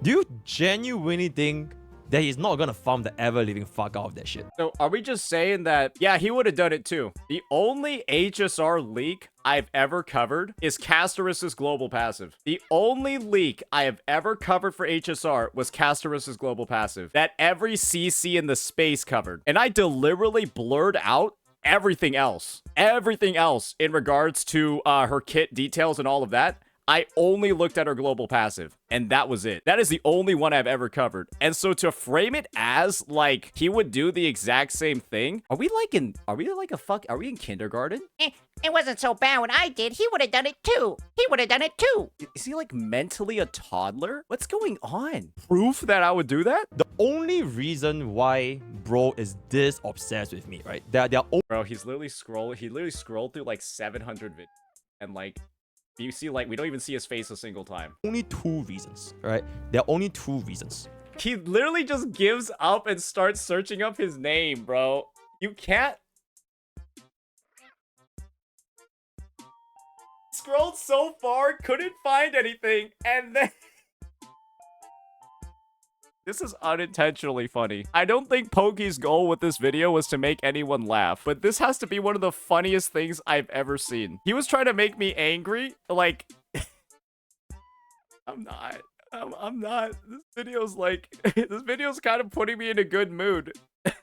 do you genuinely think that he's not gonna farm the ever-living fuck out of that shit. So are we just saying that, yeah, he would have done it too? The only HSR leak I've ever covered is Castorus's global passive. The only leak I have ever covered for HSR was Castorus's global passive that every CC in the space covered. And I deliberately blurred out everything else in regards to her kit details and all of that. I only looked at her global passive, and that was it. That is the only one I've ever covered. And so to frame it as like he would do the exact same thing, are we in kindergarten? It wasn't so bad when I did. He would have done it too. He would have done it too. Is he like mentally a toddler? What's going on? Proof that I would do that? The only reason why bro is this obsessed with me, right? There are Bro, he literally scrolled through like 700 videos, and like, you see, like, we don't even see his face a single time. only 2 reasons, right? There are only 2 reasons. He literally just gives up and starts searching up his name, bro. You can't. Scrolled so far, couldn't find anything, and then... This is unintentionally funny. I don't think Poke's goal with this video was to make anyone laugh, but this has to be one of the funniest things I've ever seen. He was trying to make me angry, like... I'm not. This video's kind of putting me in a good mood.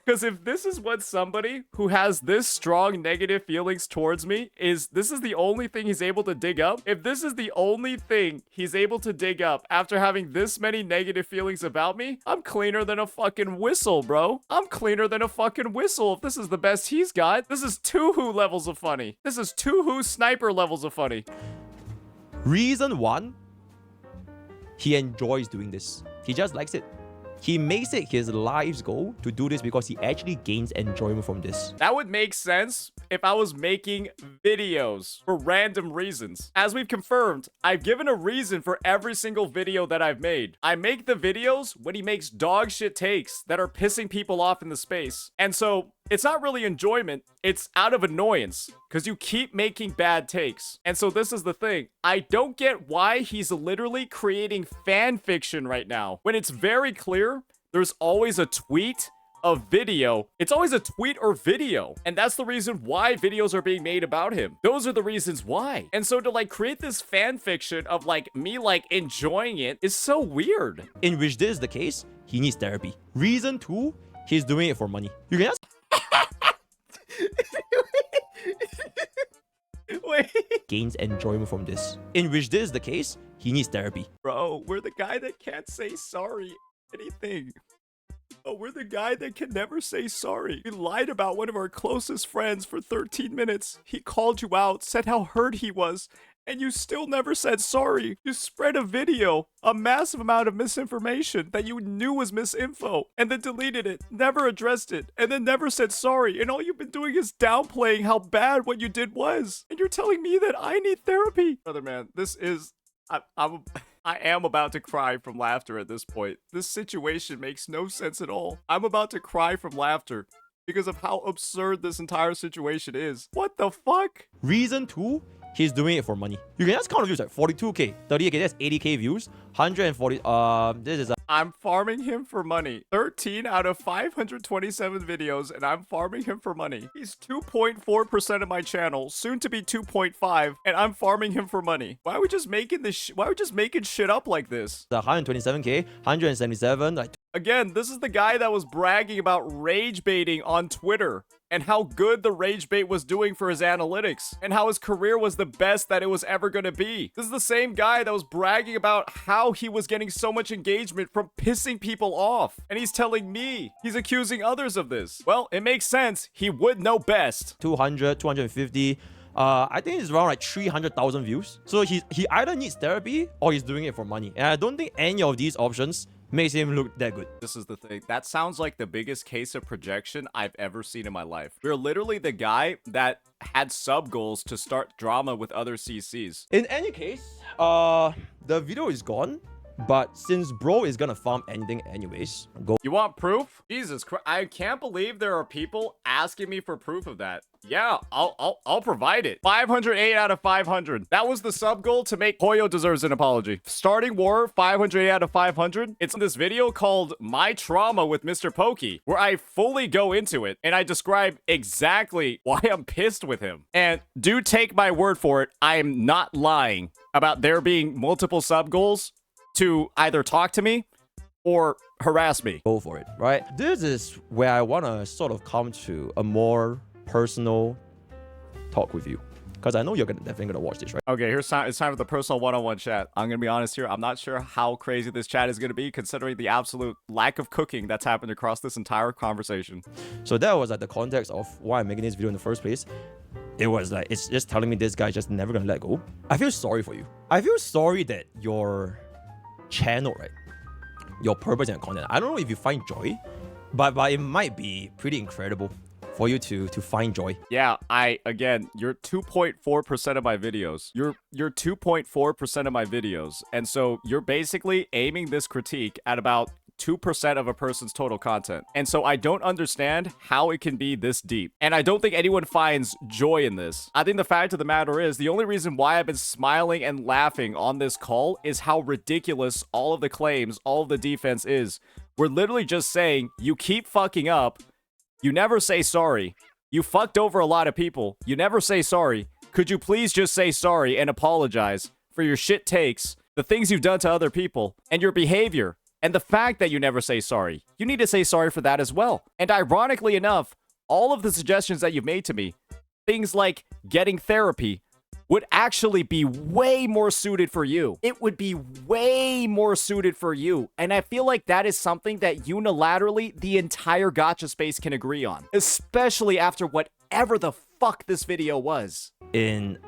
Because if this is what somebody who has this strong negative feelings towards me this is the only thing he's able to dig up. If this is the only thing he's able to dig up after having this many negative feelings about me, I'm cleaner than a fucking whistle, bro. I'm cleaner than a fucking whistle if this is the best he's got. This is Tuhu levels of funny. This is Tuhu sniper levels of funny. Reason 1, he enjoys doing this. He just likes it. He makes it his life's goal to do this because he actually gains enjoyment from this. That would make sense if I was making videos for random reasons. As we've confirmed, I've given a reason for every single video that I've made. I make the videos when he makes dog shit takes that are pissing people off in the space. And so it's not really enjoyment, it's out of annoyance, because you keep making bad takes. And so this is the thing. I don't get why he's literally creating fan fiction right now, when it's very clear there's always a tweet, a video. It's always a tweet or video. And that's the reason why videos are being made about him. Those are the reasons why. And so to like create this fan fiction of like me like enjoying it is so weird. In which this is the case, he needs therapy. Reason 2, he's doing it for money. You can ask. Wait. Gains enjoyment from this. In which this is the case, he needs therapy. Bro, we're the guy that can't say sorry anything. Oh, we're the guy that can never say sorry. We lied about one of our closest friends for 13 minutes. He called you out, said how hurt he was, and you still never said sorry. You spread a video, a massive amount of misinformation that you knew was misinfo, and then deleted it, never addressed it, and then never said sorry. And all you've been doing is downplaying how bad what you did was. And you're telling me that I need therapy. Brother man, this is... I am about to cry from laughter at this point. This situation makes no sense at all. I'm about to cry from laughter because of how absurd this entire situation is. What the fuck? Reason 2, he's doing it for money. You can just count the views, like 42k, 38k, that's 80k views, 140, this is I'm farming him for money. 13 out of 527 videos, and I'm farming him for money. He's 2.4% of my channel, soon to be 2.5, and I'm farming him for money. Why are we just making this? Why are we just making shit up like this? 127k, 177, like Again, this is the guy that was bragging about rage baiting on Twitter and how good the rage bait was doing for his analytics and how his career was the best that it was ever going to be. This is the same guy that was bragging about how he was getting so much engagement from pissing people off. And he's telling me he's accusing others of this. Well, it makes sense. He would know best. 200, 250. I think it's around like 300,000 views. So he either needs therapy or he's doing it for money. And I don't think any of these options makes him look that good. This is the thing. That sounds like the biggest case of projection I've ever seen in my life. We're literally the guy that had sub goals to start drama with other CCs. In any case, the video is gone. But since bro is gonna farm anything anyways, go. You want proof? Jesus Christ, I can't believe there are people asking me for proof of that. Yeah, I'll provide it. 508 out of 500. That was the sub goal to make Hoyo deserves an apology. Starting war, 508 out of 500. It's in this video called My Trauma with MrPokke, where I fully go into it and I describe exactly why I'm pissed with him. And do take my word for it, I am not lying about there being multiple sub goals to either talk to me or harass me. Go for it, right? This is where I want to sort of come to a more personal talk with you, because I know you're definitely gonna watch this, right? Okay, it's time for the personal one-on-one chat. I'm gonna be honest here, I'm not sure how crazy this chat is gonna be considering the absolute lack of cooking that's happened across this entire conversation. So that was like the context of why I'm making this video in the first place. It was like, it's just telling me this guy just never gonna let go. I feel sorry for you. I feel sorry that your channel, right, your purpose and content, I don't know if you find joy, but it might be pretty incredible for you to find joy. Yeah, again, you're 2.4% of my videos. You're 2.4% of my videos. And so you're basically aiming this critique at about 2% of a person's total content. And so I don't understand how it can be this deep. And I don't think anyone finds joy in this. I think the fact of the matter is, the only reason why I've been smiling and laughing on this call is how ridiculous all of the claims, all of the defense is. We're literally just saying, you keep fucking up. You never say sorry. You fucked over a lot of people. You never say sorry. Could you please just say sorry and apologize for your shit takes, the things you've done to other people, and your behavior? And the fact that you never say sorry. You need to say sorry for that as well. And ironically enough, all of the suggestions that you've made to me, things like getting therapy, would actually be way more suited for you. It would be way more suited for you. And I feel like that is something that unilaterally the entire gacha space can agree on. Especially after whatever the fuck this video was. In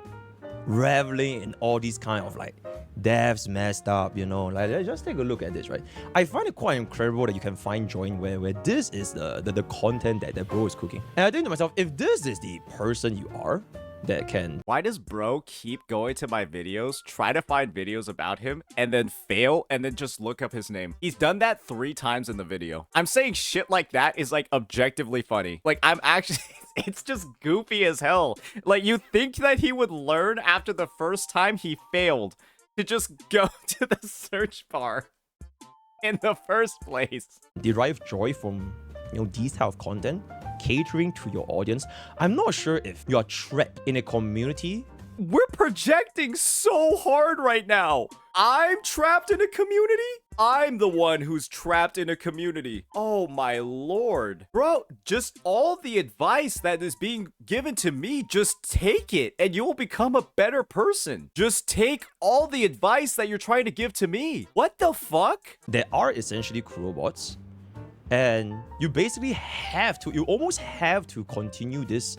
reveling in all these kind of like devs messed up, you know, like just take a look at this, right? I find it quite incredible that you can find joy where this is the content that bro is cooking. And I think to myself, if this is the person you are that can... Why does bro keep going to my videos, try to find videos about him, and then fail, and then just look up his name? He's done that 3 times in the video. I'm saying shit like that is like objectively funny. Like I'm actually... It's just goofy as hell. Like you think that he would learn after the first time he failed to just go to the search bar in the first place. Derive joy from, you know, these type of content, catering to your audience. I'm not sure if you are trapped in a community. We're projecting so hard right now. I'm trapped in a community? I'm the one who's trapped in a community. Oh my lord. Bro, just all the advice that is being given to me, just take it and you will become a better person. Just take all the advice that you're trying to give to me. What the fuck? There are essentially Curobots, and you basically have to, you almost have to continue this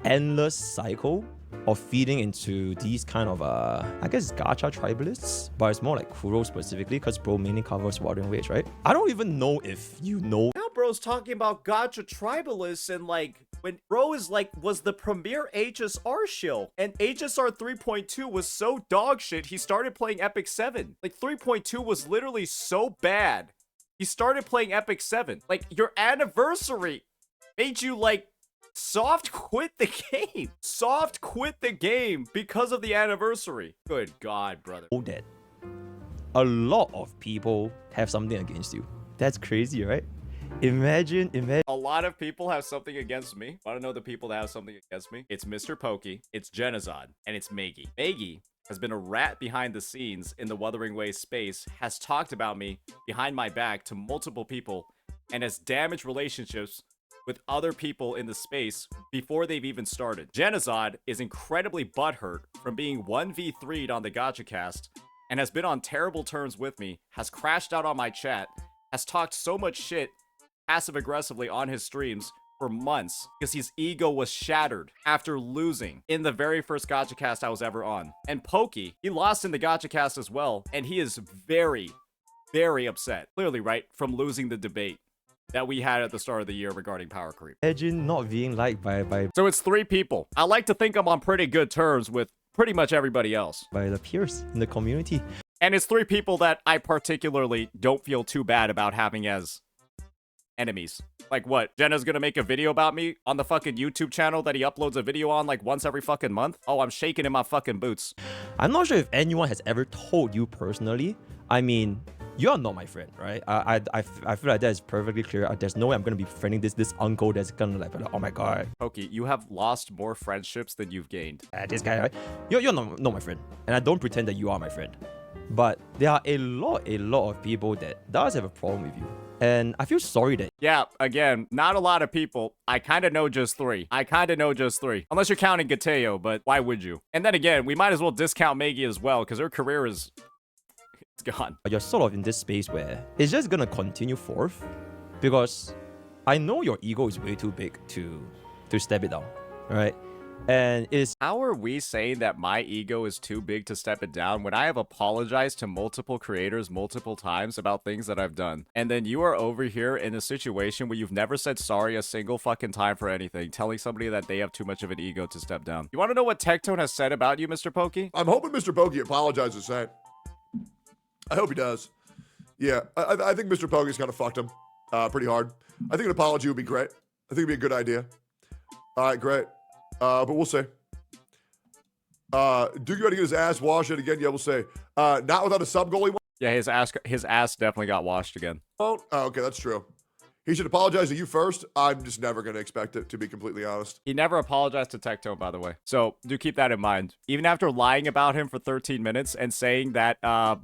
endless cycle of feeding into these kind of I guess gacha tribalists, but it's more like Kuro specifically because bro mainly covers Wuthering Waves, right? I don't even know if you know. Now bro's talking about gacha tribalists, and like when bro is like was the premier HSR shill, and HSR 3.2 was so dog shit he started playing Epic 7. Like 3.2 was literally so bad he started playing Epic 7. Like your anniversary made you like soft quit the game. Soft quit the game because of the anniversary. Good God, brother. That a lot of people have something against you. That's crazy, right? Imagine. A lot of people have something against me. I don't know the people that have something against me. It's MrPokke, it's Genozod, and it's Maggie. Maggie has been a rat behind the scenes in the Wuthering Waves space, has talked about me behind my back to multiple people, and has damaged relationships with other people in the space before they've even started. Genozod is incredibly butthurt from being 1v3'd on the GachaCast and has been on terrible terms with me, has crashed out on my chat, has talked so much shit passive-aggressively on his streams for months because his ego was shattered after losing in the very first GachaCast I was ever on. And Pokke, he lost in the GachaCast as well, and he is very, very upset. Clearly, right, from losing the debate that we had at the start of the year regarding power creep. Imagine not being liked by So it's 3 people. I like to think I'm on pretty good terms with pretty much everybody else. the peers in the community. And it's 3 people that I particularly don't feel too bad about having as enemies. Like what? Jenna's gonna make a video about me on the fucking YouTube channel that he uploads a video on like once every fucking month? Oh, I'm shaking in my fucking boots. I'm not sure if anyone has ever told you personally. I mean, you are not my friend, right? I feel like that is perfectly clear. There's no way I'm gonna be friending this uncle that's gonna like, oh my god. Pokke, you have lost more friendships than you've gained. This guy, right? You're not my friend, and I don't pretend that you are my friend. But there are a lot of people that does have a problem with you. And I feel sorry that... Yeah, again, not a lot of people. I kind of know just 3. Unless you're counting Gateo, but why would you? And then again, we might as well discount Maggie as well, because her career is... it's gone. You're sort of in this space where it's just gonna continue forth. Because I know your ego is way too big to step it down, right? And it's... How are we saying that my ego is too big to step it down when I have apologized to multiple creators multiple times about things that I've done? And then you are over here in a situation where you've never said sorry a single fucking time for anything, telling somebody that they have too much of an ego to step down. You want to know what Tectone has said about you, MrPokke? I'm hoping MrPokke apologizes, Saint. I hope he does. Yeah, I think MrPokke's kind of fucked him pretty hard. I think an apology would be great. I think it'd be a good idea. All right, great. But we'll see. Duke got to get his ass washed yet again. Yeah, we'll see. Not without a sub goalie. Yeah, his ass definitely got washed again. Oh, okay, that's true. He should apologize to you first. I'm just never going to expect it, to be completely honest. He never apologized to Tectone, by the way. So do keep that in mind. Even after lying about him for 13 minutes and saying that,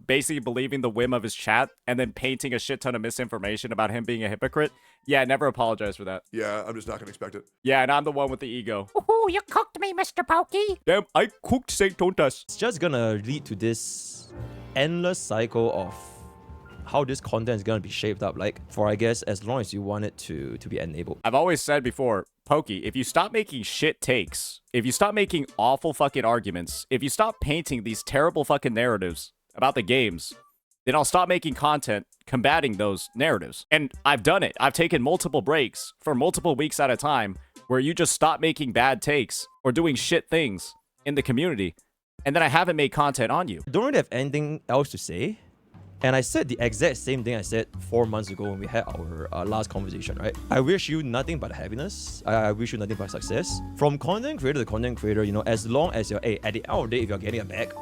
basically believing the whim of his chat and then painting a shit ton of misinformation about him being a hypocrite. Yeah, never apologize for that. Yeah, I'm just not going to expect it. Yeah, and I'm the one with the ego. Ooh, you cooked me, MrPokke. Damn, I cooked Saintontas. It's just gonna lead to this endless cycle of how this content is gonna be shaped up, like, for I guess as long as you want it to be enabled. I've always said before, Pokke, if you stop making shit takes, if you stop making awful fucking arguments, if you stop painting these terrible fucking narratives about the games, then I'll stop making content combating those narratives. And I've done it. I've taken multiple breaks for multiple weeks at a time where you just stop making bad takes or doing shit things in the community, and then I haven't made content on you. I don't really have anything else to say. And I said the exact same thing I said 4 months ago when we had our last conversation, right? I wish you nothing but happiness. I wish you nothing but success. From content creator to content creator, you know, as long as you're, at the end of the day, if you're getting a bag,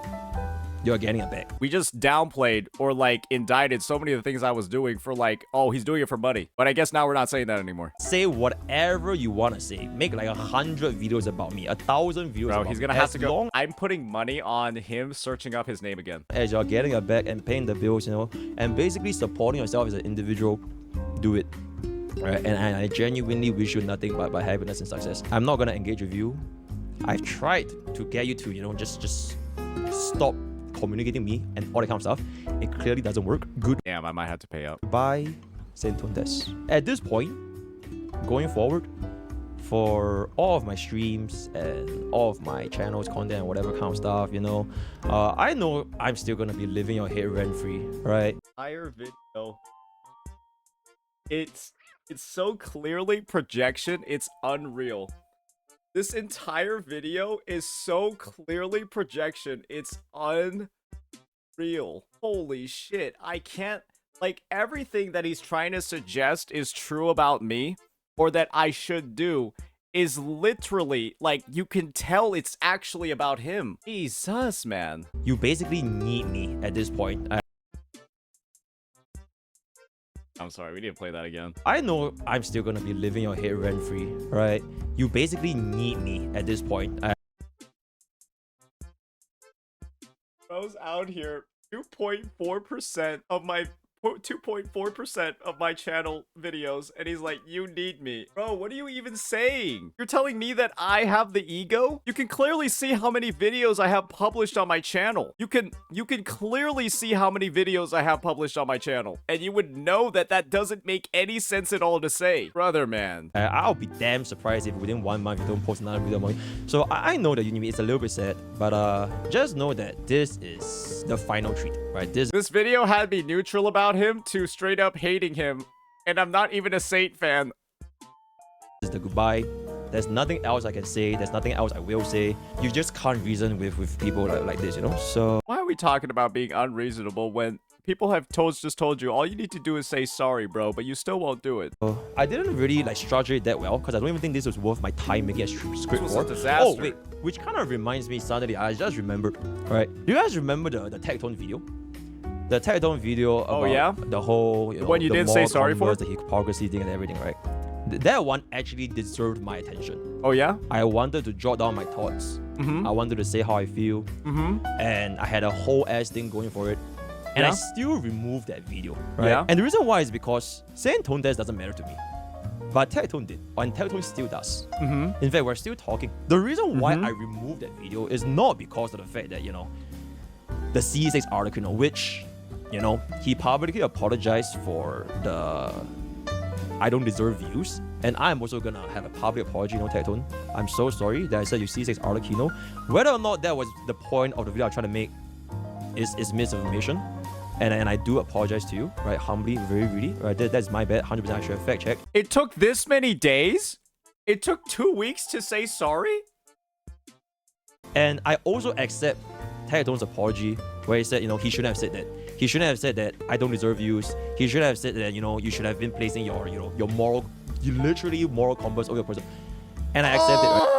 you're getting it back. We just downplayed or like indicted so many of the things I was doing for like, oh, he's doing it for money. But I guess now we're not saying that anymore. Say whatever you want to say. Make like 100 videos about me, 1,000 videos about he's gonna have to go. I'm putting money on him searching up his name again. As you're getting a bag and paying the bills, you know, and basically supporting yourself as an individual, do it. Right? And I genuinely wish you nothing but happiness and success. I'm not gonna engage with you. I've tried to get you to, you know, just stop communicating me and all that kind of stuff. It clearly doesn't work. Good. Damn, I might have to pay up. Bye, Saintontas. At this point, going forward, for all of my streams and all of my channels, content, and whatever kind of stuff, you know, I know I'm still gonna be living your head rent-free, right? Entire video. It's so clearly projection, it's unreal. This entire video is so clearly projection, it's unreal. Holy shit, I can't, like, everything that he's trying to suggest is true about me, or that I should do, is literally, like, you can tell it's actually about him. Jesus, man. You basically need me at this point. I'm sorry, we need to play that again. I know I'm still gonna be living your head rent-free, right? You basically need me at this point. Bro's out here, 2.4% of my 2.4% of my channel videos, and he's like, you need me. Bro, what are you even saying? You're telling me that I have the ego? You can clearly see how many videos I have published on my channel. You can clearly see how many videos I have published on my channel, and you would know that that doesn't make any sense at all to say. Brother, man. I'll be damn surprised if within 1 month you don't post another video about me. So I know that you need me. It's a little bit sad, but just know that this is the final treat, right? This video had me neutral about him to straight up hating him, and I'm not even a Saint fan. is the goodbye. There's nothing else I can say. There's nothing else I will say. You just can't reason with people like this, you know? So Why are we we talking about being unreasonable when people have just told you all you need to do is say sorry, bro, but you still won't do it? I didn't really like structure it that well because I don't even think this was worth my time making a script was for. a disaster. Oh wait, which kind of reminds me suddenly, I just remembered. Right, you guys remember the Tectone video? The Tectone video about the whole, the one you didn't say sorry for, the hypocrisy thing and everything, right? That one actually deserved my attention. Oh yeah? I wanted to jot down my thoughts. I wanted to say how I feel, and I had a whole ass thing going for it. And I still removed that video, right? Yeah. And the reason why is because Saintontas doesn't matter to me. But Tectone did, and Tectone still does. In fact, we're still talking. The reason why I removed that video is not because of the fact that, the C6 article, which, he publicly apologized for the I don't deserve views. And I'm also gonna have a public apology, Tectone. I'm so sorry that I said you C6 article. Whether or not that was the point of the video I'm trying to make is misinformation. And I do apologize to you, right? Humbly, very really, right? That's my bad. 100% I should have fact checked. It took this many days? It took 2 weeks to say sorry? And I also accept Tectone's apology, where he said, he shouldn't have said that. He shouldn't have said that I don't deserve views. He should have said that, you should have been placing your moral, literally moral compass over your person. And I accept it, right?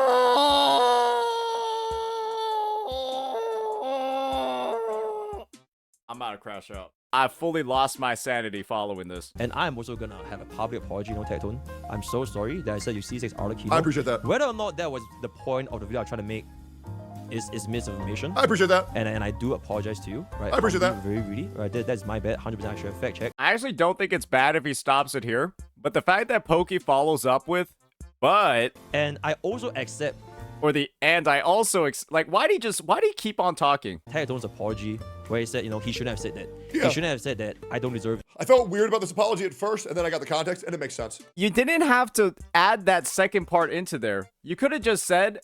I'm about to crash out. I fully lost my sanity following this. And I'm also gonna have a public apology, Tectone. I'm so sorry that I said you C6 article. I appreciate that. Whether or not that was the point of the video I'm trying to make is misinformation. I appreciate that. And I do apologize to you, right? I appreciate that. Very really, right? That's my bad. 100% I should have fact checked. I actually don't think it's bad if he stops it here. But the fact that Pokke follows up with, but... And I also accept... Or the, and I also... why do you keep on talking? Tectone's apology, where he said, he shouldn't have said that. Yeah. He shouldn't have said that I don't deserve... I felt weird about this apology at first, and then I got the context, and it makes sense. You didn't have to add that second part into there. You could have just said,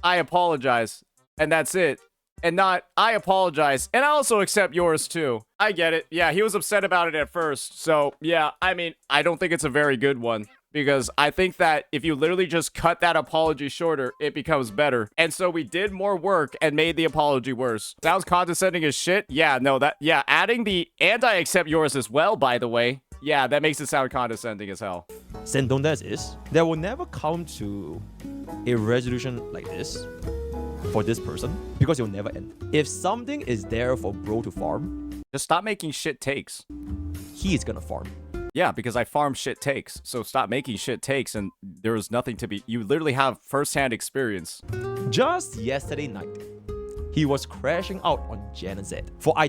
I apologize, and that's it. And not, I apologize, and I also accept yours too. I get it. Yeah, he was upset about it at first. So, yeah, I mean, I don't think it's a very good one. Because I think that if you literally just cut that apology shorter, it becomes better. And so we did more work and made the apology worse. Sounds condescending as shit. Yeah, no, adding the, and I accept yours as well, by the way. Yeah, that makes it sound condescending as hell. Saintontas is, there will never come to a resolution like this for this person because it'll never end. If something is there for bro to farm, just stop making shit takes. He is gonna farm. Yeah, because I farm shit takes. So stop making shit takes and there is nothing to be... You literally have first-hand experience. Just yesterday night, he was crashing out on Gen Z.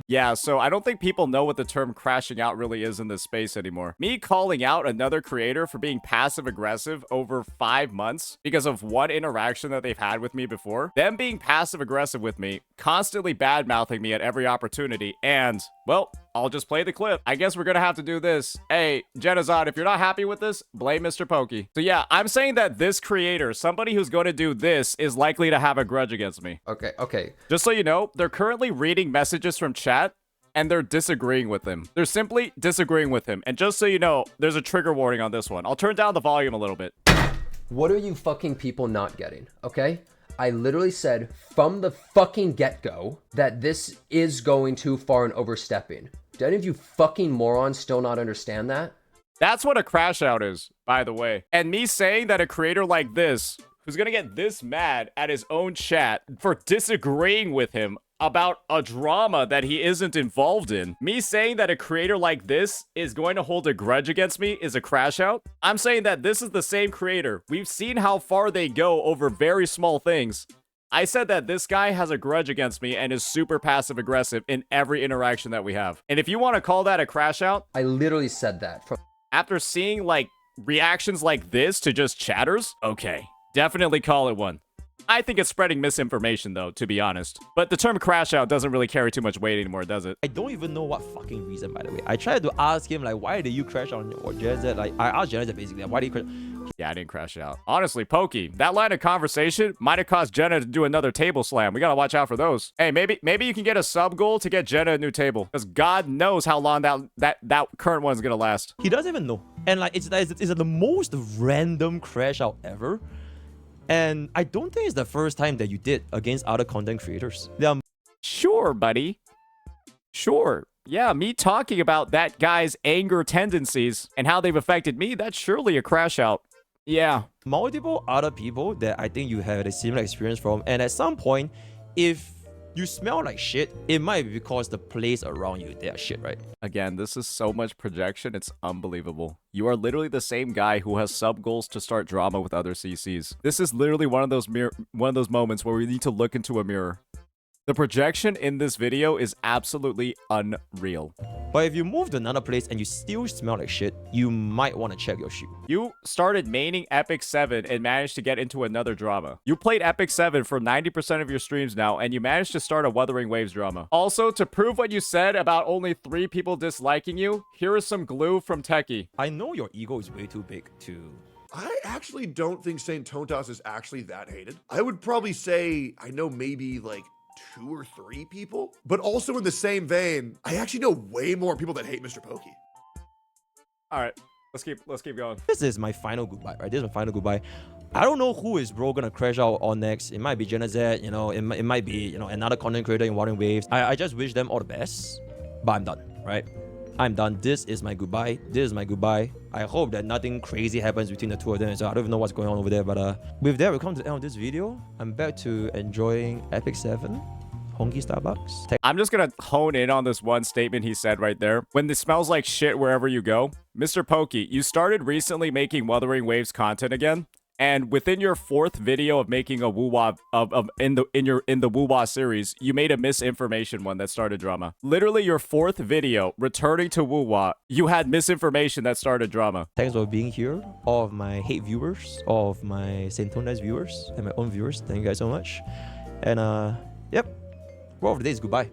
Yeah, so I don't think people know what the term crashing out really is in this space anymore. Me calling out another creator for being passive-aggressive over 5 months because of one interaction that they've had with me before. Them being passive-aggressive with me, constantly bad-mouthing me at every opportunity, and, well... I'll just play the clip. I guess we're gonna have to do this. Hey, Genazad, if you're not happy with this, blame MrPokke. So yeah, I'm saying that this creator, somebody who's going to do this, is likely to have a grudge against me. Okay. Just so you know, they're currently reading messages from chat, and they're disagreeing with him. They're simply disagreeing with him. And just so you know, there's a trigger warning on this one. I'll turn down the volume a little bit. What are you fucking people not getting, okay? I literally said from the fucking get-go that this is going too far and overstepping. Do any of you fucking morons still not understand that? That's what a crash out is, by the way. And me saying that a creator like this, who's gonna get this mad at his own chat for disagreeing with him about a drama that he isn't involved in. Me saying that a creator like this is going to hold a grudge against me is a crash out. I'm saying that this is the same creator. We've seen how far they go over very small things. I said that this guy has a grudge against me and is super passive aggressive in every interaction that we have. And if you want to call that a crash out, I literally said that. After seeing like reactions like this to just chatters, okay, definitely call it one. I think it's spreading misinformation though, to be honest. But the term crash out doesn't really carry too much weight anymore, does it? I don't even know what fucking reason, by the way. I tried to ask him, like, why did you crash on your Gen Z? Like, I asked Gen Z basically, like, why did you crash? Yeah, I didn't crash out. Honestly, Pokke, that line of conversation might have caused Jenna to do another table slam. We gotta watch out for those. Hey, maybe you can get a sub goal to get Jenna a new table. Because God knows how long that current one's gonna last. He doesn't even know. And like, it's the most random crash out ever. And I don't think it's the first time that you did against other content creators. Sure, buddy. Sure. Yeah, me talking about that guy's anger tendencies and how they've affected me, that's surely a crash out. Yeah. Multiple other people that I think you had a similar experience from, and at some point, if you smell like shit, it might be because the place around you, they are shit, right? Again, this is so much projection, it's unbelievable. You are literally the same guy who has sub goals to start drama with other CCs. This is literally one of those moments where we need to look into a mirror. The projection in this video is absolutely unreal. But if you move to another place and you still smell like shit, you might want to check your shoe. You started maining Epic 7 and managed to get into another drama. You played Epic 7 for 90% of your streams now, and you managed to start a Wuthering Waves drama. Also, to prove what you said about only 3 people disliking you, here is some glue from Techie. I know your ego is way too big to... I actually don't think Saintontas is actually that hated. I would probably say, I know maybe like 2 or 3 people, but also in the same vein, I actually know way more people that hate MrPokke. All right, let's keep going. This is my final goodbye, right? This is my final goodbye. I don't know who is bro gonna crash out on next. It might be Genazet, you know, it might be, you know, another content creator in Wuthering Waves. I just wish them all the best, but I'm done, right? I'm done. This is my goodbye. This is my goodbye. I hope that nothing crazy happens between the two of them. So I don't even know what's going on over there. But with that, we come to the end of this video. I'm back to enjoying Epic 7. Honky Starbucks. I'm just gonna hone in on this one statement he said right there. When it smells like shit wherever you go. MrPokke, you started recently making Wuthering Waves content again. And within your 4th video of making a woo-wah in the woo-wah series, you made a misinformation one that started drama. Literally your 4th video returning to woo-wah, you had misinformation that started drama. Thanks for being here, all of my hate viewers, all of my Saintontas viewers, and my own viewers. Thank you guys so much. And yep, word of the day is goodbye.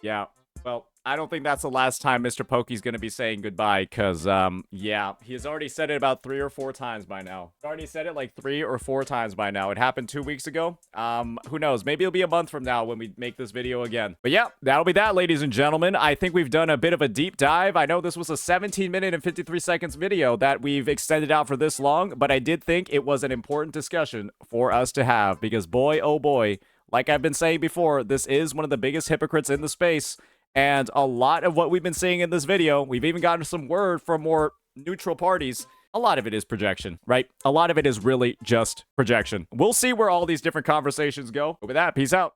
Yeah. Well, I don't think that's the last time MrPokke's going to be saying goodbye because, yeah, he's already said it about 3 or 4 times by now. He's already said it like 3 or 4 times by now. It happened 2 weeks ago. Who knows? Maybe it'll be a month from now when we make this video again. But yeah, that'll be that, ladies and gentlemen. I think we've done a bit of a deep dive. I know this was a 17-minute and 53 seconds video that we've extended out for this long, but I did think it was an important discussion for us to have because boy, oh boy, like I've been saying before, this is one of the biggest hypocrites in the space. And a lot of what we've been seeing in this video, we've even gotten some word from more neutral parties. A lot of it is projection, right? A lot of it is really just projection. We'll see where all these different conversations go. But with that, peace out.